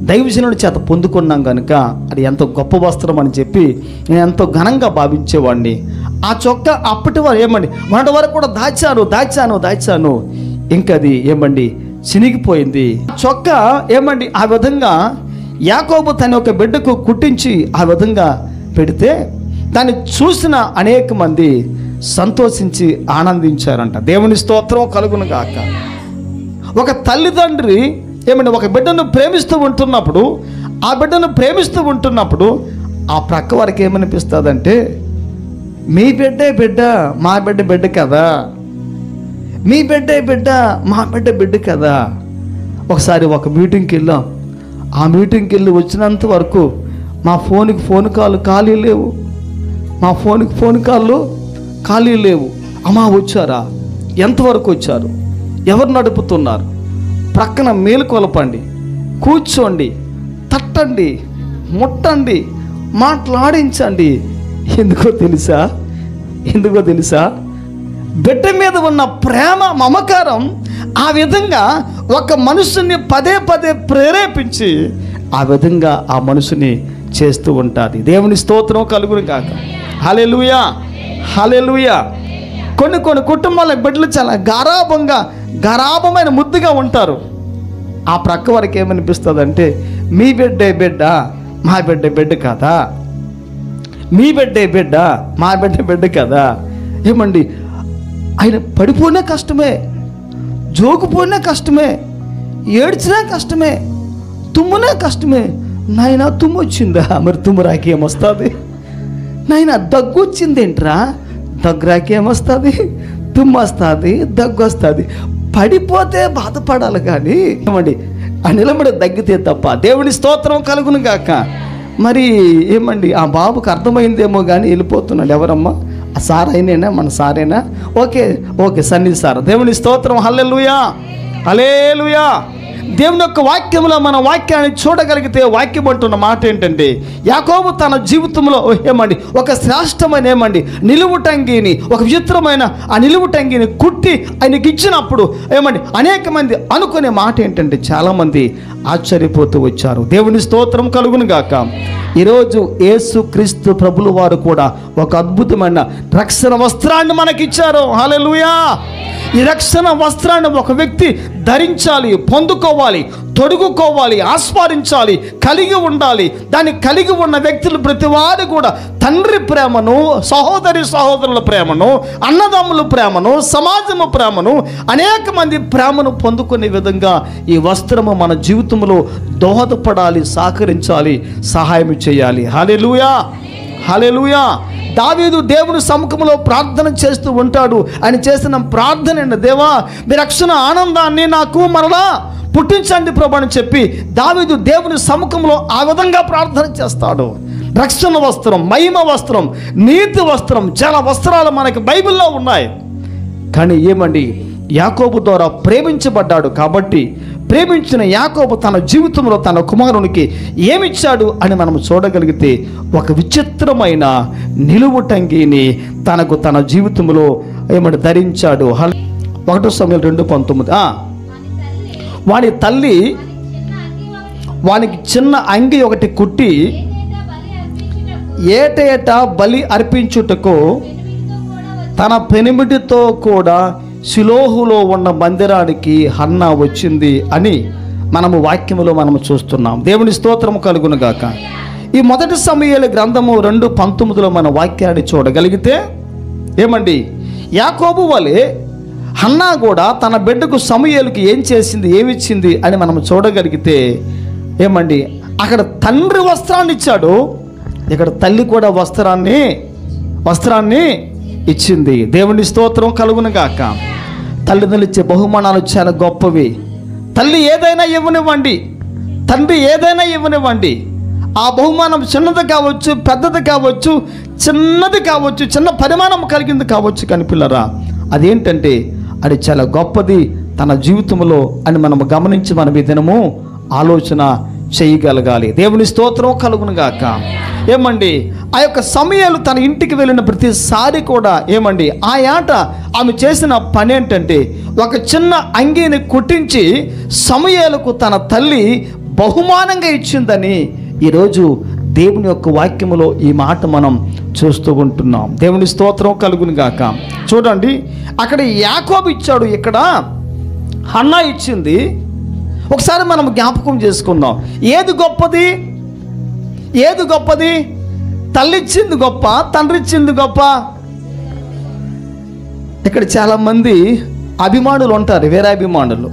దైవజనుడి చేత పొందుకున్నాం కనుక అది ఎంతో గొప్ప వస్త్రం అని చెప్పి నేను ఎంతో ఘనంగా భావించేవాడిని. ఆ చొక్కా అప్పటి వారు మొన్నటి వరకు కూడా దాచాను. ఇంకా అది చినిగిపోయింది. చొక్కా ఆ విధంగా యాకోబు తన ఒక బిడ్డకు కుట్టించి ఆ విధంగా పెడితే దాన్ని చూసిన అనేక మంది సంతోషించి ఆనందించారంట. దేవుని స్తోత్రం కలుగును గాక. ఒక తల్లిదండ్రి ఒక బిడ్డను ప్రేమిస్తూ ఉంటున్నప్పుడు ఆ ప్రక్క వారికి ఏమనిపిస్తుందంటే, మీ బిడ్డే బిడ్డ, మా బిడ్డ కదా, మీ బిడ్డే బిడ్డ, మా బిడ్డ కదా. ఒకసారి ఒక మీటింగ్కి వెళ్ళాం. ఆ మీటింగ్కి వెళ్ళి వచ్చినంత వరకు మా ఫోన్కి ఫోన్ కాల్ ఖాళీ లేవు, మా ఫోన్కి ఫోన్ కాళ్ళు ఖాళీ లేవు. అమ్మా వచ్చారా? ఎంతవరకు వచ్చారు? ఎవరు నడుపుతున్నారు? ప్రక్కన మేలుకొలపండి, కూర్చోండి, తట్టండి, ముట్టండి, మాట్లాడించండి. ఎందుకో తెలుసా బిడ్డ మీద ఉన్న ప్రేమ, మమకారం ఆ విధంగా ఒక మనుషుని పదే ప్రేరేపించి ఆ విధంగా ఆ మనుషుని చేస్తూ ఉంటుంది. దేవుని స్తోత్రం కలుగును గాక. హల్లెలూయా. కొన్ని కుటుంబాల బిడ్డలు చాలా గారాభమైన ముద్దుగా ఉంటారు. ఆ ప్రక్క వారికి ఏమనిపిస్తుంది అంటే, మీ బిడ్డే బిడ్డ, మా బిడ్డ కదా, మీ బిడ్డే బిడ్డ, మా బిడ్డ కదా. ఆయన పడిపోయినా కష్టమే, జోకుపోయినా కష్టమే, ఏడ్చినా కష్టమే, తుమ్మునా కష్టమే. నాయన తుమ్ము వచ్చిందా? మరి తుమ్ము రాకేమొస్తుంది? నాయన దగ్గు వచ్చిందేంట్రా? దగ్గు రాకేమొస్తుంది? తుమ్ము వస్తుంది, దగ్గు వస్తుంది. పడిపోతే బాధపడాలి కానీ ఆ నిలబడి దగ్గితే తప్ప. దేవుని స్తోత్రం కలుగును గాక. మరి ఆ బాబుకి అర్థమైందేమో కానీ వెళ్ళిపోతున్నాడు. ఎవరమ్మా? ఆ సార్ అయినేనా? మన సారేనా? ఓకే సన్నిధి సార్. దేవుని స్తోత్రం. హల్లెలూయా. దేవుని యొక్క వాక్యంలో మన వాక్యాన్ని చూడగలిగితే వాక్యం అంటున్న మాట ఏంటంటే, యాకోబు తన జీవితంలో ఒక శ్రేష్టమైన నిలువుటంగిని, ఒక విచిత్రమైన ఆ నిలువుటంగిని కుట్టి ఆయనకి ఇచ్చినప్పుడు అనేక మంది అనుకునే మాట ఏంటంటే, చాలామంది ఆశ్చర్యపోతూ వచ్చారు. దేవుని స్తోత్రం కలుగును గాక. ఈరోజు యేసు క్రీస్తు ప్రభులు వారు కూడా ఒక అద్భుతమైన రక్షణ వస్త్రాన్ని మనకిచ్చారు. హల్లెలూయా. ఈ రక్షణ వస్త్రాన్ని ఒక వ్యక్తి ధరించాలి, పొందుకోవాలి, తొడుగుకోవాలి, ఆస్వాదించాలి, కలిగి ఉండాలి. దాన్ని కలిగి ఉన్న వ్యక్తులు ప్రతివారు కూడా తండ్రి ప్రేమను, సహోదరుల ప్రేమను, అన్నదమ్ముల ప్రేమను, సమాజము ప్రేమను, అనేక మంది ప్రేమను పొందుకునే విధంగా ఈ వస్త్రము మన జీవితంలో దోహదపడాలి, సహకరించాలి, సహాయం చేయాలి. హల్లెలూయా. దావీదు దేవుని సముఖంలో ప్రార్థన చేస్తూ ఉంటాడు. ఆయన చేసిన ప్రార్థన ఏంటి? దేవా, మీ రక్షణ ఆనందాన్ని నాకు మరలా పుట్టించండి ప్రభు అని చెప్పి దావీదు దేవుని సముఖంలో ఆ విధంగా ప్రార్థన చేస్తాడు. రక్షణ వస్త్రం, మహిమ వస్త్రం, నీతి వస్త్రం, చాలా వస్త్రాలు మనకి బైబిల్లో ఉన్నాయి. కానీ యాకోబు ద్వారా ప్రేమించబడ్డాడు కాబట్టి ప్రేమించిన యాకోబు తన జీవితంలో తన కుమారునికి ఏమిచ్చాడు అని మనం చూడగలిగితే ఒక విచిత్రమైన నిలువుటంగిని తన జీవితంలో ధరించాడు. 1 సమూయేలు 2:19. వాని తల్లి వానికి చిన్న అంగి ఒకటి కుట్టి ఏటేటా బలి అర్పించుటకు తన పెనిమిటితో కూడా షిలోహులో ఉన్న మందిరానికి హన్నా వచ్చింది అని మనము వాక్యములో మనము చూస్తున్నాం. దేవుని స్తోత్రము కలుగును గాక. ఈ 1 సమూయేలు గ్రంథము 2:19లో మన వాక్యాన్ని చూడగలిగితే యాకోబు వలె హన్నా కూడా తన బిడ్డకు సమూయేలుకి ఏం చేసింది, ఏమిచ్చింది అని మనం చూడగలిగితే అక్కడ తండ్రి వస్త్రాన్ని ఇచ్చాడు, ఇక్కడ తల్లి కూడా వస్త్రాన్ని ఇచ్చింది. దేవుని స్తోత్రం కలుగును గాక. తల్లిదండ్రులు ఇచ్చే బహుమానాలు చాలా గొప్పవి. తల్లి ఏదైనా ఇవ్వనివ్వండి, తండ్రి ఏదైనా ఇవ్వనివ్వండి, ఆ బహుమానం చిన్నది కావచ్చు, పెద్దది కావచ్చు, చిన్నది కావచ్చు, చిన్న పరిమాణం కలిగింది కావచ్చు, కానీ పిల్లరా అదేంటంటే అది చాలా గొప్పది తన జీవితంలో అని మనం గమనించి మనం ఈ దినము ఆలోచన చేయగలగాలి. దేవుని స్తోత్రం కలుగును గాక. ఆ యొక్క సమూయేలు తన ఇంటికి వెళ్ళిన ప్రతిసారి కూడా ఆ ఆట ఆమె చేసిన పని ఏంటంటే ఒక చిన్న అంగీని కుట్టించి సమూయేలుకు తన తల్లి బహుమానంగా ఇచ్చిందని ఈరోజు దేవుని యొక్క వాక్యములో ఈ మాట మనం చూస్తూ ఉంటున్నాం. దేవుని స్తోత్రం కలుగును గాక. చూడండి, అక్కడ యాకోబు ఇచ్చాడు, ఇక్కడ హన్నా ఇచ్చింది. ఒకసారి మనం జ్ఞాపకం చేసుకుందాం. ఏది గొప్పది? తల్లి ఇచ్చింది గొప్ప, తండ్రి ఇచ్చింది గొప్ప? ఇక్కడ చాలామంది అభిమానులు ఉంటారు, వేరే అభిమానులు.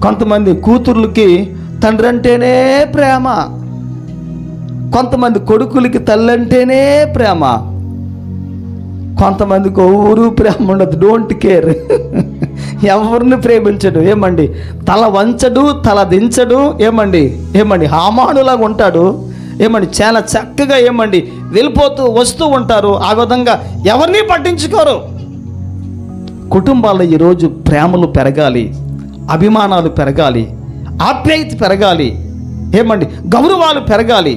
కొంతమంది కూతుర్లకి తండ్రి అంటేనే ప్రేమ, కొంతమంది కొడుకులకి తల్లి అంటేనే ప్రేమ, కొంతమందికి ఊరు ప్రేమ ఉండదు, డోంట్ కేర్, ఎవరిని ప్రేమించడు. తల వంచడు, తల దించడు. హామానులాగా ఉంటాడు. చాలా చక్కగా వెళ్ళిపోతూ వస్తూ ఉంటారు. ఆ విధంగా ఎవరిని పట్టించుకోరు. కుటుంబాల్లో ఈరోజు ప్రేమలు పెరగాలి, అభిమానాలు పెరగాలి, ఆప్యాయత పెరగాలి, గౌరవాలు పెరగాలి,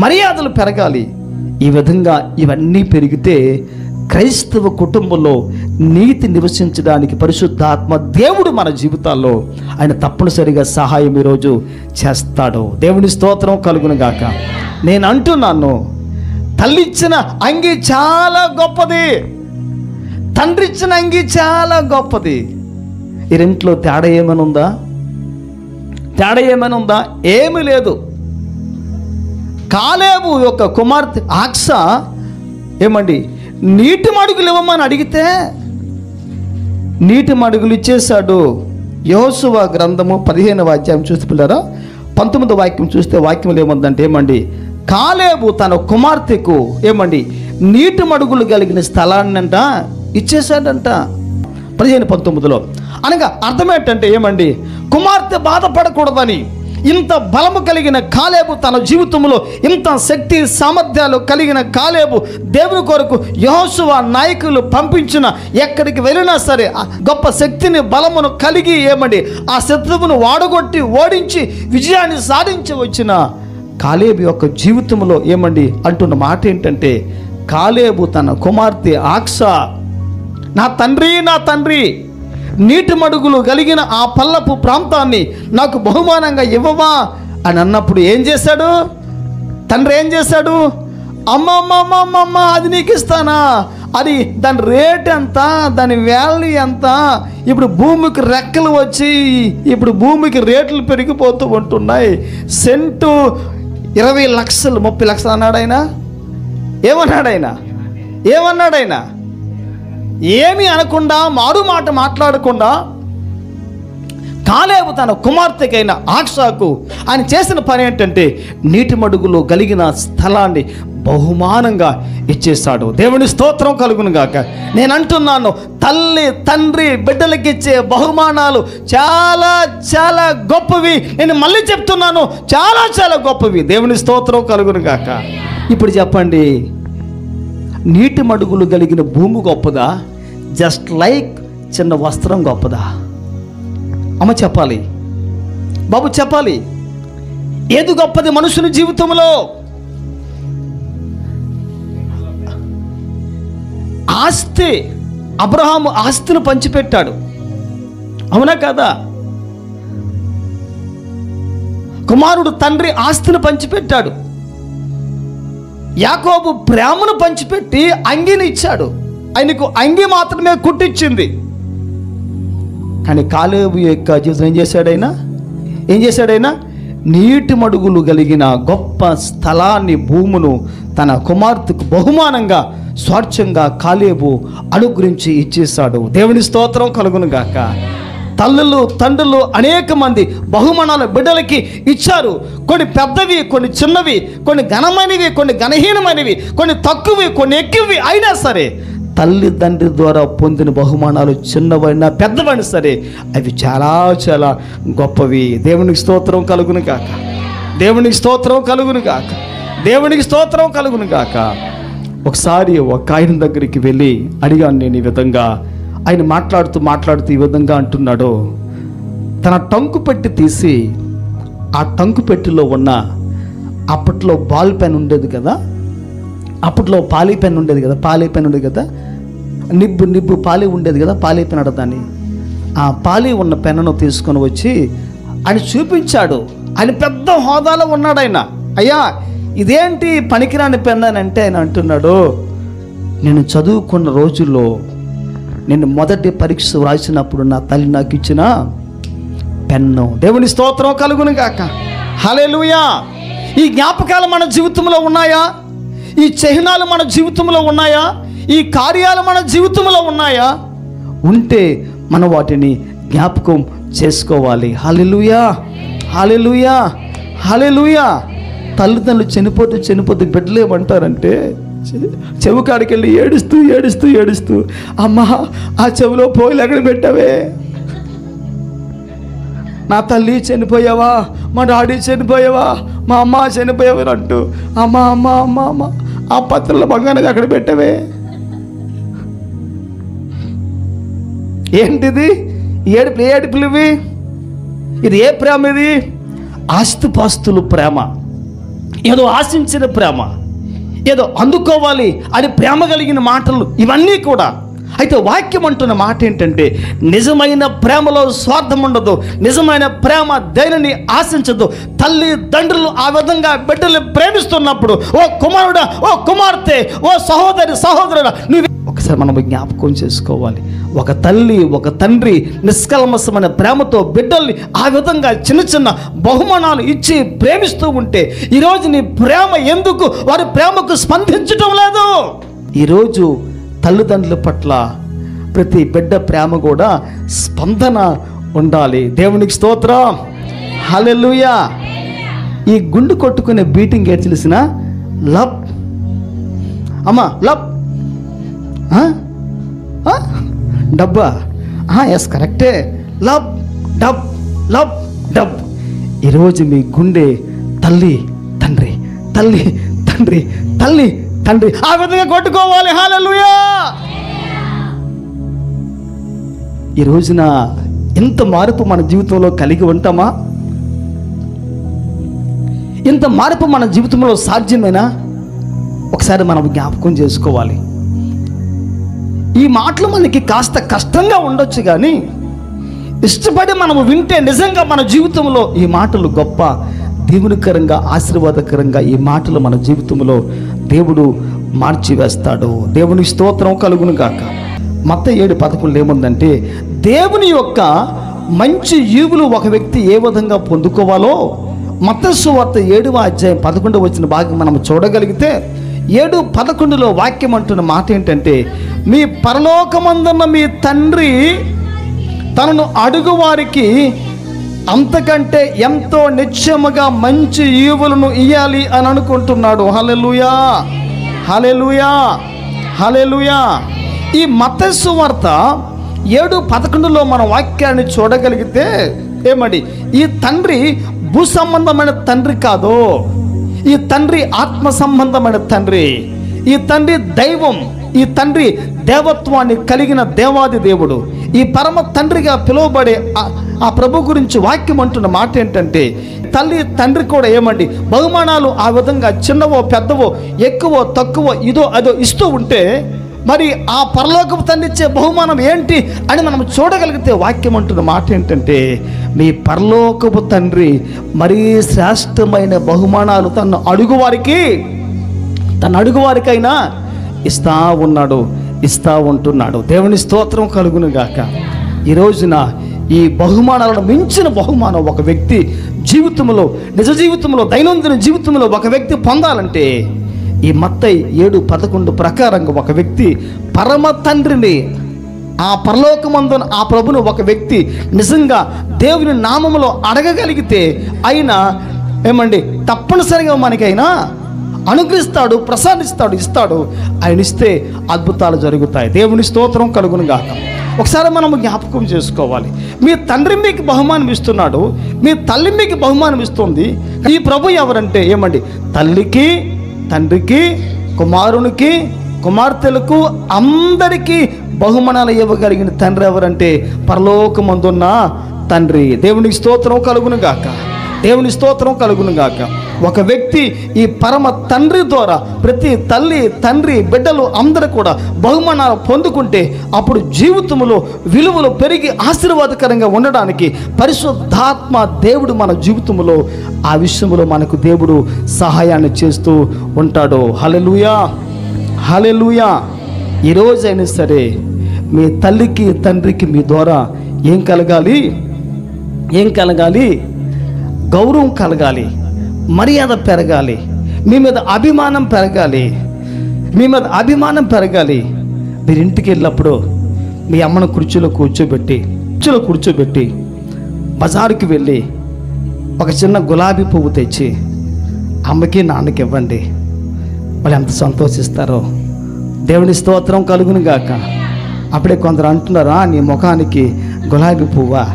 మర్యాదలు పెరగాలి. ఈ విధంగా ఇవన్నీ పెరిగితే క్రైస్తవ కుటుంబంలో నీతి నివసించడానికి పరిశుద్ధాత్మ దేవుడు మన జీవితాల్లో ఆయన తప్పనిసరిగా సహాయం ఈరోజు చేస్తాడు. దేవుని స్తోత్రం కలుగును గాక. నేను అంటున్నాను, తల్లి ఇచ్చిన అంగి చాలా గొప్పది, తండ్రి ఇచ్చిన అంగి చాలా గొప్పది. ఈ రెంట్లో తేడా ఏమైనా ఉందా? ఏమీ లేదు. కాలేబు యొక్క కుమార్తె ఆక్సా నీటి మడుగులు ఇవ్వమని అడిగితే నీటి మడుగులు ఇచ్చేశాడు. యెహోషువ గ్రంథము 15వ అధ్యాయం చూస్తే పిల్లరా 19వ వాక్యం చూస్తే వాక్యంలో ఏముందంటే కాలేబు తన కుమార్తెకు నీటి మడుగులు కలిగిన స్థలాన్నంట ఇచ్చేశాడంట 15-19లో. అనగా అర్థం ఏంటంటే కుమార్తె బాధపడకూడదని ఇంత బలము కలిగిన కాలేబు తన జీవితంలో ఇంత శక్తి సామర్థ్యాలు కలిగిన కాలేబు దేవుని కొరకు యెహోషువ నాయకులు పంపించిన ఎక్కడికి వెళ్ళినా సరే గొప్ప శక్తిని బలమును కలిగి ఆ శత్రువును వాడగొట్టి ఓడించి విజయాన్ని సాధించి వచ్చిన కాలేబు యొక్క జీవితంలో అంటున్న మాట ఏంటంటే కాలేబు తన కుమార్తె ఆక్సా నా తండ్రి నీటి మడుగులు కలిగిన ఆ పల్లపు ప్రాంతాన్ని నాకు బహుమానంగా ఇవ్వవా అని అన్నప్పుడు ఏం చేశాడు తండ్రి? అమ్మమ్మ అది నీకు ఇస్తానా? అది దాని రేట్ ఎంత, దాని వాల్యూ ఎంత? ఇప్పుడు భూమికి రెక్కలు వచ్చి ఇప్పుడు భూమికి రేట్లు పెరిగిపోతూ ఉంటున్నాయి. సెంటు 20 లక్షలు 30 లక్షలు అన్నాడు ఆయన. ఏమన్నాడైనా ఏమీ అనకుండా మారు మాట మాట్లాడకుండా కాలేబు తన కుమార్తెకైన ఆక్సాకు ఆయన చేసిన పని ఏంటంటే నీటి మడుగులో కలిగిన స్థలాన్ని బహుమానంగా ఇచ్చేశాడు. దేవుని స్తోత్రం కలుగును గాక. నేను అంటున్నాను, తల్లి తండ్రి బిడ్డలకి ఇచ్చే బహుమానాలు చాలా చాలా గొప్పవి. నేను మళ్ళీ చెప్తున్నాను, చాలా చాలా గొప్పవి. దేవుని స్తోత్రం కలుగును గాక. ఇప్పుడు చెప్పండి, నీటి మడుగులు కలిగిన భూమి గొప్పదా, జస్ట్ లైక్ చిన్న వస్త్రం గొప్పదా? అమ్మ చెప్పాలి, బాబు చెప్పాలి. ఏది గొప్పది మనుషుని జీవితంలో? ఆస్తి. అబ్రహాము ఆస్తిని పంచిపెట్టాడు, అవునా కదా? కుమారుడు తండ్రి ఆస్తిని పంచిపెట్టాడు. యాకోబు ప్రేమను పంచిపెట్టి అంగీని ఇచ్చాడు. ఆయనకు అంగీ మాత్రమే కుట్టించింది. కానీ కాలేబు యొక్క జీవితం ఏం చేశాడైనా నీటి మడుగులు కలిగిన గొప్ప స్థలాన్ని, భూమును తన కుమార్తెకు బహుమానంగా స్వార్థంగా కాలేబు అనుగ్రహించి ఇచ్చేశాడు. దేవుని స్తోత్రం కలుగును గాక. తల్లులు తండ్రులు అనేక మంది బహుమానాలు బిడ్డలకి ఇచ్చారు. కొన్ని పెద్దవి, కొన్ని చిన్నవి, కొన్ని ఘనమైనవి, కొన్ని ఘనహీనమైనవి, కొన్ని తక్కువవి, కొన్ని ఎక్కువవి. అయినా సరే తల్లిదండ్రి ద్వారా పొందిన బహుమానాలు చిన్నవైనా పెద్దవైనా సరే అవి చాలా చాలా గొప్పవి. దేవునికి స్తోత్రం కలుగును గాక. దేవునికి స్తోత్రం కలుగును గాక. దేవునికి స్తోత్రం కలుగును గాక. ఒకసారి ఒక ఆయన దగ్గరికి వెళ్ళి అడిగాను నేను ఈ విధంగా. ఆయన మాట్లాడుతూ ఈ విధంగా అంటున్నాడు. తన టంకు పెట్టి తీసి ఆ టంకు పెట్టిలో ఉన్న, అప్పట్లో బాల్ పెన్ ఉండేది కదా, అప్పట్లో పాలీ పెన్ ఉండేది కదా, నిబ్బు పాలి ఉండేది కదా, పాలీ పెన్ అడదాన్ని. ఆ పాలీ ఉన్న పెన్నును తీసుకొని వచ్చి ఆయన చూపించాడు. ఆయన పెద్ద హోదాలో ఉన్నాడు ఆయన. అయ్యా ఇదేంటి పనికిరాని పెన్ అని అంటే ఆయన అంటున్నాడు, నేను చదువుకున్న రోజుల్లో నేను మొదటి పరీక్ష వ్రాసినప్పుడు నా తల్లి నాకు ఇచ్చిన పెన్ను. దేవుని స్తోత్రం కలుగును గాక. హల్లెలూయా. ఈ జ్ఞాపకాలు మన జీవితంలో ఉన్నాయా? ఈ చిహ్నాలు మన జీవితంలో ఉన్నాయా? ఈ కార్యాలు మన జీవితంలో ఉన్నాయా? ఉంటే మనం వాటిని జ్ఞాపకం చేసుకోవాలి. హల్లెలూయా, హల్లెలూయా, హల్లెలూయా. తల్లిదండ్రులు చనిపోతే బిడ్డలు ఏమంటారంటే, చెవు కాడికి వెళ్ళి ఏడుస్తూ అమ్మా ఆ చెవిలో పోయిలు ఎక్కడ పెట్టావే, నా తల్లి చనిపోయావా, మా డాడీ చనిపోయావా, మా అమ్మ చనిపోయావా అంటూ అమ్మ ఆ పత్రంలో బంగారం అక్కడ పెట్టావే. ఏంటిది ఏడుపులు ఇవి? ఇది ఏ ప్రేమ? ఇది ఆస్తిపాస్తులు ప్రేమ, ఏదో ఆశించిన ప్రేమ, ఏదో అందుకోవాలి అని ప్రేమ కలిగిన మాటలు ఇవన్నీ కూడా. అయితే వాక్యం అంటున్న మాట ఏంటంటే, నిజమైన ప్రేమలో స్వార్థం ఉండదు. నిజమైన ప్రేమ దేనిని ఆశించదు. తల్లిదండ్రులు ఆ విధంగా బిడ్డలు ప్రేమిస్తున్నప్పుడు, ఓ కుమారుడా, ఓ కుమార్తె, ఓ సహోదరుడా, నువ్వు ఒకసారి మనం జ్ఞాపకం చేసుకోవాలి. ఒక తల్లి ఒక తండ్రి నిష్కల్మషమైన ప్రేమతో బిడ్డల్ని ఆ విధంగా చిన్న చిన్న బహుమానాలు ఇచ్చి ప్రేమిస్తూ ఉంటే, ఈరోజు నీ ప్రేమ ఎందుకు వారి ప్రేమకు స్పందించడం లేదు? ఈరోజు తల్లిదండ్రుల పట్ల ప్రతి బిడ్డ ప్రేమ కూడా స్పందన ఉండాలి. దేవునికి స్తోత్రం, హల్లెలూయా. ఈ గుండు కొట్టుకునే బీటింగ్ ఏం తెలిసిన? లవ్. అమ్మా లవ్, డబ్బా, ఎస్ కరెక్టే, లవ్ డబ్, లవ్ డబ్. ఈరోజు మీ గుండె తల్లి తండ్రి, తల్లి తండ్రి, తల్లి తండ్రి ఆ విధంగా కొట్టుకోవాలి. హల్లెలూయా. ఈ రోజున ఇంత మార్పు మన జీవితంలో కలిగి ఉంటామా? ఇంత మార్పు మన జీవితంలో సాధ్యమేనా? ఒకసారి మనం జ్ఞాపకం చేసుకోవాలి. ఈ మాటలు మనకి కాస్త కష్టంగా ఉండొచ్చు, కానీ ఇష్టపడి మనము వింటే నిజంగా మన జీవితంలో ఈ మాటలు గొప్ప దేవునికరంగా, ఆశీర్వాదకరంగా ఈ మాటలు మన జీవితంలో దేవుడు మార్చివేస్తాడు. దేవుని స్తోత్రం కలుగును గాక. మత్తయి 7:11 ఏముందంటే, దేవుని యొక్క మంచి ఈవులు ఒక వ్యక్తి ఏ విధంగా పొందుకోవాలో మత్తయి సువార్త 7:11 భాగం మనం చూడగలిగితే, 7:11 వాక్యం అంటున్న మాట ఏంటంటే, మీ పరలోకమందున్న మీ తండ్రి తనను అడుగు వారికి అంతకంటే ఎంతో నిశ్చయముగా మంచి ఈవులను ఇయ్యాలి అని అనుకుంటున్నాడు. హల్లెలూయా, హల్లెలూయా, హల్లెలూయా. ఈ మత్తయి సువార్త 7:11 మన వాక్యాన్ని చూడగలిగితే ఏమడి, ఈ తండ్రి భూ సంబంధమైన తండ్రి కాదు, ఈ తండ్రి ఆత్మ సంబంధమైన తండ్రి, ఈ తండ్రి దైవం, ఈ తండ్రి దేవత్వాన్ని కలిగిన దేవాది దేవుడు, ఈ పరమ తండ్రిగా పిలువబడే ఆ ప్రభు గురించి వాక్యం అంటున్న మాట ఏంటంటే, తల్లి తండ్రి కూడా ఏమండి బహుమానాలు ఆ విధంగా చిన్నవో పెద్దవో ఎక్కువో తక్కువ ఇదో అదో ఇస్తూ ఉంటే, మరి ఆ పరలోకపు తండ్రి ఇచ్చే బహుమానం ఏంటి అని మనం చూడగలిగితే వాక్యం అంటున్న మాట ఏంటంటే, మీ పరలోకపు తండ్రి మరీ శ్రేష్టమైన బహుమానాలు తన అడుగువారికైనా ఇస్తా ఉన్నాడు, ఇస్తా ఉంటున్నాడు. దేవుని స్తోత్రం కలుగును గాక. ఈ రోజున ఈ బహుమానాలను మించిన బహుమానం ఒక వ్యక్తి జీవితంలో, నిజ జీవితంలో, దైనందిన జీవితంలో ఒక వ్యక్తి పొందాలంటే, ఈ మత్తయి 7:11 ప్రకారంగా ఒక వ్యక్తి పరమ తండ్రిని, ఆ పరలోకమందున ఆ ప్రభును ఒక వ్యక్తి నిజంగా దేవుని నామములో అడగగలిగితే ఆయన ఏమండి తప్పనిసరిగా మనకైనా అనుగ్రహిస్తాడు, ప్రసాదిస్తాడు, ఇస్తాడు. ఆయన ఇస్తే అద్భుతాలు జరుగుతాయి. దేవుని స్తోత్రం కలుగును గాక. ఒకసారి మనం జ్ఞాపకం చేసుకోవాలి. మీ తండ్రి మీకు బహుమానం ఇస్తున్నాడు, మీ తల్లి మీకు బహుమానం ఇస్తుంది. ఈ ప్రభు ఎవరంటే ఏమండి తల్లికి, తండ్రికి, కుమారునికి, కుమార్తెలకు అందరికీ బహుమానాలు ఇవ్వగలిగిన తండ్రి ఎవరంటే పరలోకమందున్న తండ్రి. దేవునికి స్తోత్రం కలుగును గాక. దేవుని స్తోత్రం కలుగును గాక. ఒక వ్యక్తి ఈ పరమ తండ్రి ద్వారా ప్రతి తల్లి, తండ్రి, బిడ్డలు అందరూ కూడా బహుమానాలు పొందుకుంటే అప్పుడు జీవితంలో విలువలు పెరిగి ఆశీర్వాదకరంగా ఉండడానికి పరిశుద్ధాత్మ దేవుడు మన జీవితంలో ఆ విషయంలో మనకు దేవుడు సహాయాన్ని చేస్తూ ఉంటాడు. హల్లెలూయా, హల్లెలూయా. ఈరోజైనా సరే మీ తల్లికి, తండ్రికి మీ ద్వారా ఏం కలగాలి? గౌరవం కలగాలి, మర్యాద పెరగాలి, మీ మీద అభిమానం పెరగాలి. మీరు ఇంటికి వెళ్ళినప్పుడు మీ అమ్మను కుర్చీలో కూర్చోబెట్టి బజారుకి వెళ్ళి ఒక చిన్న గులాబీ పువ్వు తెచ్చి అమ్మకి, నాన్నకి ఇవ్వండి. వాళ్ళు ఎంత సంతోషిస్తారో. దేవుని స్తోత్రం కలుగును గాక. అప్పుడే కొందరు అంటున్నారు, నీ ముఖానికి గులాబీ పువ్వా,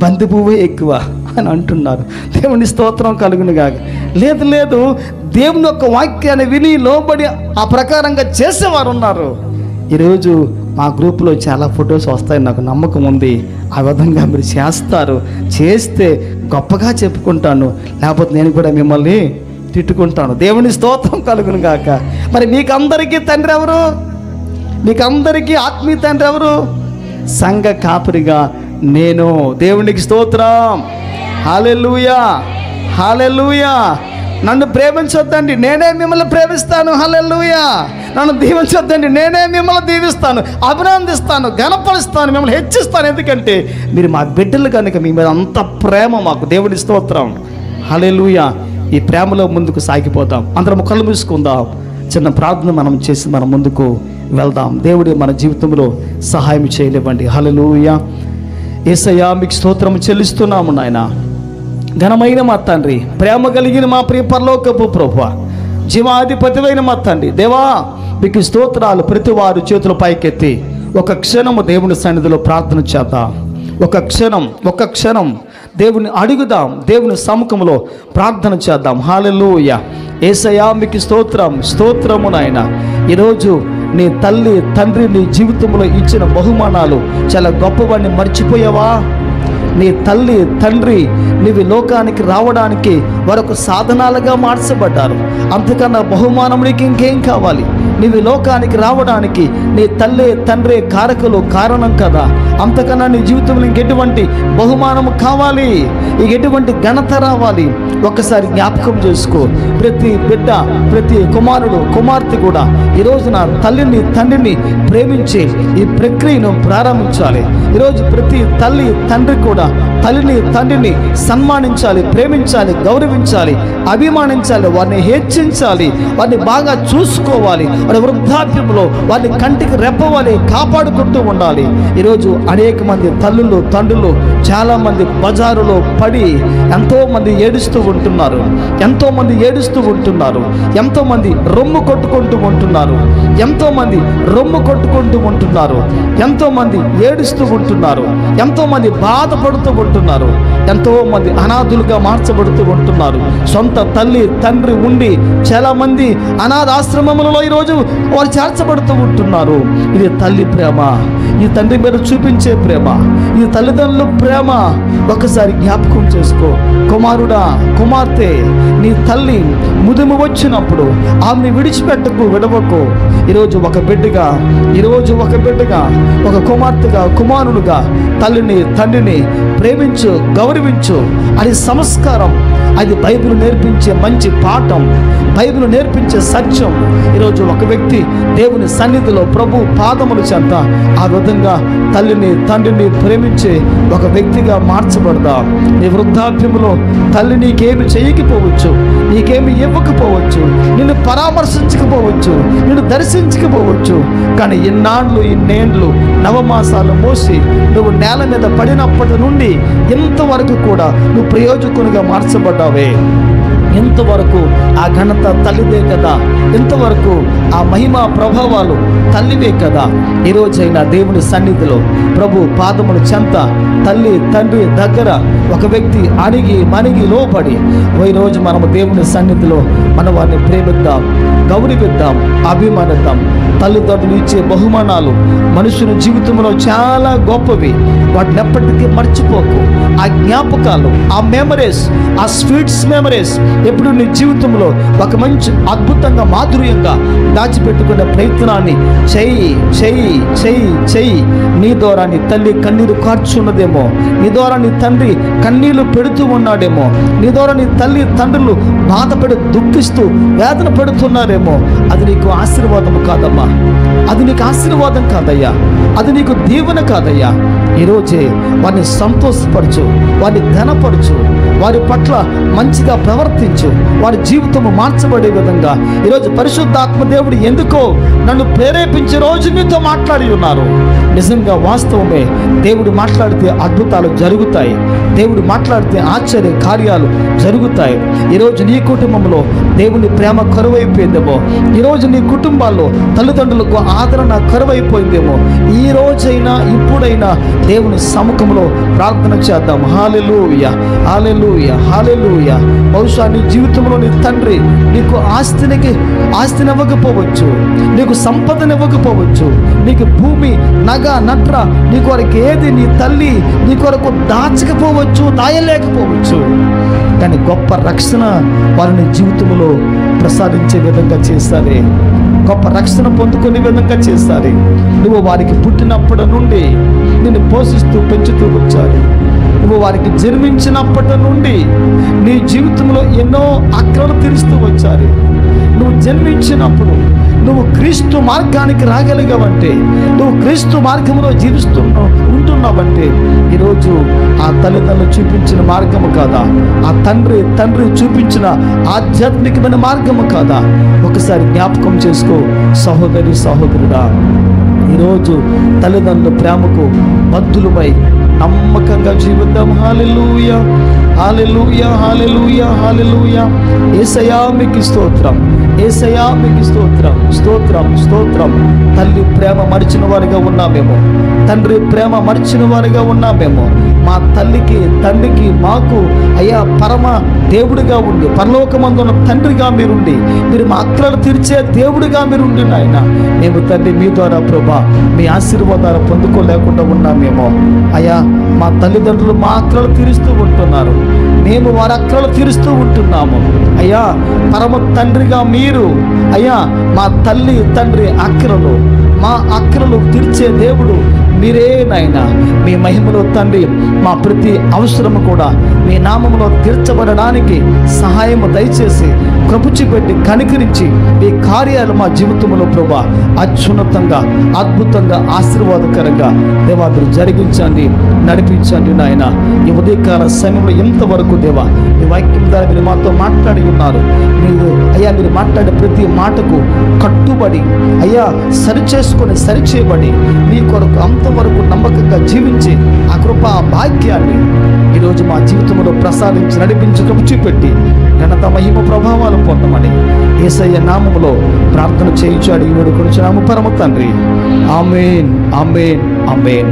బంతి పువ్వే ఎక్కువ అని అంటున్నారు. దేవుని స్తోత్రం కలుగును గాక. లేదు, దేవుని యొక్క వాక్యాన్ని విని లోబడి ఆ ప్రకారంగా చేసేవారు ఉన్నారు. ఈరోజు మా గ్రూప్లో చాలా ఫొటోస్ వస్తాయి, నాకు నమ్మకం ఉంది. ఆ విధంగా మీరు చేస్తే గొప్పగా చెప్పుకుంటాను, లేకపోతే నేను కూడా మిమ్మల్ని తిట్టుకుంటాను. దేవుని స్తోత్రం కలుగును గాక. మరి మీకందరికీ తండ్రి ఎవరు? మీకందరికీ ఆత్మీయ తండ్రి ఎవరు? సంఘ కాపరిగా నేను. దేవునికి స్తోత్రం. హల్లెలూయా, హల్లెలూయా. నన్ను ప్రేమించొద్దండి, నేనే మిమ్మల్ని ప్రేమిస్తాను. హల్లెలూయా. నన్ను దీవించొద్దండి, నేనే మిమ్మల్ని దీవిస్తాను, అభినందిస్తాను, ఘనపరుస్తాను, మిమ్మల్ని హెచ్చిస్తాను. ఎందుకంటే మీరు మా బిడ్డలు కనుక మీ మీద అంత ప్రేమ మాకు. దేవుని స్తోత్రం. హల్లెలూయా. ఈ ప్రేమలో ముందుకు సాగిపోతాం. అందరం కళ్ళు మూసుకుందాం. చిన్న ప్రార్థన మనం చేసి మనం ముందుకు వెళ్దాం. దేవుడే మన జీవితంలో సహాయం చేయలేవండి. హల్లెలూయా. యేసయ్యా మీకు స్తోత్రం చెల్లిస్తున్నాము నాయన. ఘనమైన మా తండ్రి, ప్రేమ కలిగిన మా ప్రియ పరలోకపు ప్రభువా, జీవాధిపతివైన మా తండ్రి దేవా మీకు స్తోత్రాలు. ప్రతి వారు చేతుల పైకెత్తి ఒక క్షణము దేవుని సన్నిధిలో ప్రార్థన చేద్దాం. ఒక క్షణం దేవుని అడుగుదాం, దేవుని సముఖంలో ప్రార్థన చేద్దాం. హల్లెలూయా. యేసయ్యా మీకు స్తోత్రము నాయన. ఈరోజు నీ తల్లి, తండ్రి నీ జీవితంలో ఇచ్చిన బహుమానాలు చాలా గొప్పవాడిని మర్చిపోయావా? నీ తల్లి, తండ్రి నీవి లోకానికి రావడానికి వారొక సాధనాలుగా మార్చబడ్డారు. అంతకన్నా బహుమానం నీకు ఇంకేం కావాలి? నీవి లోకానికి రావడానికి నీ తల్లి, తండ్రి కారణం కదా. అంతకన్నా నీ జీవితంలో ఇంకెటువంటి బహుమానం కావాలి? ఎటువంటి ఘనత రావాలి? ఒక్కసారి జ్ఞాపకం చేసుకో. ప్రతి బిడ్డ, ప్రతి కుమారుడు, కుమార్తె కూడా ఈరోజు నా తల్లిని, తండ్రిని ప్రేమించే ఈ ప్రక్రియను ప్రారంభించాలి. ఈరోజు ప్రతి తల్లి, తండ్రి కూడా తల్లిని, తండ్రిని సన్మానించాలి, ప్రేమించాలి, గౌరవించాలి, అభిమానించాలి, వారిని హెచ్చించాలి, వారిని బాగా చూసుకోవాలి. వారి వృద్ధాప్యంలో వారిని కంటికి రెప్పవాలి, కాపాడుకుంటూ ఉండాలి. ఈరోజు అనేక మంది తల్లులు, తండ్రులు చాలామంది బజారులో పడి ఎంతోమంది ఏడుస్తూ ఉంటున్నారు, ఎంతోమంది రొమ్ము కొట్టుకుంటూ ఉంటున్నారు, ఎంతోమంది ఏడుస్తూ ఉంటున్నారు, ఎంతోమంది బాధపడుతూ ఉంటున్నారు, ఎంతోమంది అనాథులుగా మార్చబడుతూ ఉంటున్నారు. సొంత తల్లి, తండ్రి ఉండి చాలామంది అనాథాశ్రమములలో ఈరోజు వారు చేర్చబడుతూ ఉంటున్నారు. ఇది తల్లి ప్రేమ, ఈ తండ్రి మీద చూపించే ప్రేమ, ఈ తల్లిదండ్రుల ప్రేమ ఒకసారి జ్ఞాపకం చేసుకో. కుమారుడా, కుమార్తె, నీ తల్లి ముదుము వచ్చినప్పుడు ఆమెను విడిచిపెట్టకు, విడవకు. ఈరోజు ఒక బిడ్డగా, ఒక కుమార్తెగా, కుమారుడుగా తల్లిని, తండ్రిని ప్రేమించు, గౌరవించు. అది సంస్కారం, అది బైబిల్ నేర్పించే మంచి పాఠం, బైబిల్ నేర్పించే సత్యం. ఈరోజు ఒక వ్యక్తి దేవుని సన్నిధిలో ప్రభు పాదముల చెంత ఆ విధంగా తల్లిని, తండ్రిని ప్రేమించే ఒక వ్యక్తిగా మార్చబడదా. నీ వృద్ధాప్యంలో తల్లి నీకేమి చేయకపోవచ్చు, నీకేమి ఇవ్వకపోవచ్చు, నిన్ను పరామర్శించకపోవచ్చు, నిన్ను దర్శించకపోవచ్చు. కానీ ఇన్నేండ్లు నవమాసాలు మోసి నువ్వు నేల మీద పడినప్పటి నుండి ఇంతవరకు కూడా నువ్వు ప్రయోజకునిగా మార్చబడ్డావే. ఇంతవరకు ఆ ఘనత తల్లిదే కదా, ఇంతవరకు ఆ మహిమా ప్రభావాలు తల్లివే కదా. ఈరోజైనా దేవుని సన్నిధిలో ప్రభు పాదముల చెంత తల్లి, తండ్రి దగ్గర ఒక వ్యక్తి అణిగి మణిగి లోపడి ఈరోజు మనము దేవుని సన్నిధిలో మన వారిని ప్రేమిద్దాం, గౌరవిద్దాం, అభిమానిద్దాం. తల్లిదండ్రులు ఇచ్చే బహుమానాలు మనుషుని జీవితంలో చాలా గొప్పవి. వాటిని ఎప్పటికీ మర్చిపోకు. ఆ జ్ఞాపకాలు, ఆ మెమరీస్, ఆ స్వీట్స్ మెమరీస్ ఎప్పుడు నీ జీవితంలో ఒక మంచి అద్భుతంగా, మాధుర్యంగా దాచిపెట్టుకునే ప్రయత్నాన్ని చెయ్యి. నీ ద్వారా నీ తల్లి కన్నీరు కార్చున్నదేమో, నీ ద్వారా నీ తండ్రి కన్నీళ్లు పెడుతూ ఉన్నాడేమో, నీ ద్వారా నీ తల్లి తండ్రులు బాధపడి దుఃఖిస్తూ వేదన పడుతున్నారేమో. అది నీకు ఆశీర్వాదం కాదమ్మా, అది నీకు ఆశీర్వాదం కాదయ్యా, అది నీకు దీవెన కాదయ్యా. ఈరోజే వారిని సంతోషపరచు, వారిని ఘనపరచు, వారి పట్ల మంచిగా ప్రవర్తించు, వారి జీవితము మార్చబడే విధంగా. ఈరోజు పరిశుద్ధాత్మ దేవుడు ఎందుకో నన్ను ప్రేరేపించే రోజు మీతో మాట్లాడి ఉన్నారు. నిజంగా వాస్తవమే. దేవుడు మాట్లాడితే అద్భుతాలు జరుగుతాయి, దేవుడు మాట్లాడితే ఆశ్చర్య కార్యాలు జరుగుతాయి. ఈరోజు నీ కుటుంబంలో దేవుని ప్రేమ కరువైపోయిందేమో, ఈరోజు నీ కుటుంబాల్లో తల్లిదండ్రులకు ఆదరణ కరువైపోయిందేమో. ఈ రోజైనా ఇప్పుడైనా దేవుని సముఖంలో ప్రార్థన చేద్దాం. హల్లెలూయా, హల్లెలూయా, హల్లెలూయా. బహుశా నీ జీవితంలో నీ తండ్రి నీకు ఆస్తిని ఇవ్వకపోవచ్చు, నీకు సంపదను ఇవ్వకపోవచ్చు, నీకు భూమి, నగ, నట్ర నీ కొరకు ఏది నీ తల్లి నీ కొరకు దాచకపోవచ్చు, దాయలేకపోవచ్చు. కానీ గొప్ప రక్షణ వారిని జీవితంలో ప్రసాదించే విధంగా చేస్తారే, గొప్ప రక్షణ పొందుకునే విధంగా చేస్తారే. నువ్వు వారికి పుట్టినప్పటి నుండి నిన్ను పోషిస్తూ పెంచుతూ వచ్చారు. నువ్వు వారికి జన్మించినప్పటి నుండి నీ జీవితంలో ఎన్నో అక్రలు తీరుస్తూ వచ్చారు. నువ్వు జన్మించినప్పుడు నువ్వు క్రీస్తు మార్గానికి రాగలిగావంటే, నువ్వు క్రీస్తు మార్గంలో ఉంటున్నావంటే ఈరోజు ఆ తల్లిదండ్రులు చూపించిన మార్గము కాదా, ఆ తండ్రి చూపించిన ఆధ్యాత్మికమైన మార్గము కాదా? ఒకసారి జ్ఞాపకం చేసుకో సహోదరి, సహోదరుడా. ఈరోజు తల్లిదండ్రుల ప్రేమకు బద్దులమై నమ్మకంగా జీవిద్దాం. హల్లెలూయా, హల్లెలూయా, హల్లెలూయా, హల్లెలూయా. యేసయ్యా మీకు స్తోత్రం, యేసయ్యా మీకు స్తోత్రం, స్తోత్రం, స్తోత్రం. తల్లి ప్రేమ మరిచిన వారిగా ఉన్నామేమో, తండ్రి ప్రేమ మరిచిన వారిగా ఉన్నామేమో. మా తల్లికి, తండ్రికి, మాకు అయ్యా పరమ దేవుడిగా ఉండి, పరలోకమందున్న తండ్రిగా మీరుండి, మీరు మా అక్కలను తీర్చే దేవుడిగా మీరుండి నాయన. మేము తండ్రి మీ ద్వారా ప్రభా మీ ఆశీర్వాదాలు పొందుకోలేకుండా ఉన్నామేమో అయ్యా. మా తల్లిదండ్రులు మా అక్కలు తీరుస్తూ ఉంటున్నారు, మేము వారి అక్కలు తీరుస్తూ ఉంటున్నాము అయ్యా. పరమ తండ్రిగా మీరు అయ్యా, మా తల్లి తండ్రి అక్కలు, మా అక్కలు తీర్చే దేవుడు మీరే నాయనా. మీ మహిమలో తండ్రి మా ప్రతి అవసరము కూడా మీ నామములో తీర్చబడడానికి సహాయము దయచేసి కృపచిపెట్టి కనికరించి మీ కార్యాలు మా జీవితంలో ప్రభా అత్యున్నతంగా, అద్భుతంగా, ఆశీర్వాదకరంగా దేవాదులు జరిగించండి, నడిపించండి నాయన. ఈ ఉదయకాల సమయంలో ఎంతవరకు దేవా మీ వాక్యం ద్వారా మీరు మాతో మాట్లాడి ఉన్నారు. మీరు అయ్యా మీరు మాట్లాడే ప్రతి మాటకు కట్టుబడి అయ్యా సరిచేయబడి మీ కొరకు అంతవరకు నమ్మకంగా జీవించి ఆ కృప భాగ్యాన్ని ఈరోజు మా జీవితంలో ప్రసాదించి నడిపించి చూపెట్టి ఘనత మహిమ ప్రభావాలు పొందమని యేసయ్య నామములో ప్రార్థన చేయించాడు ఈ వేడుకొనుచున్నాము పరమ తండ్రి. ఆమేన్, ఆమేన్, ఆమేన్.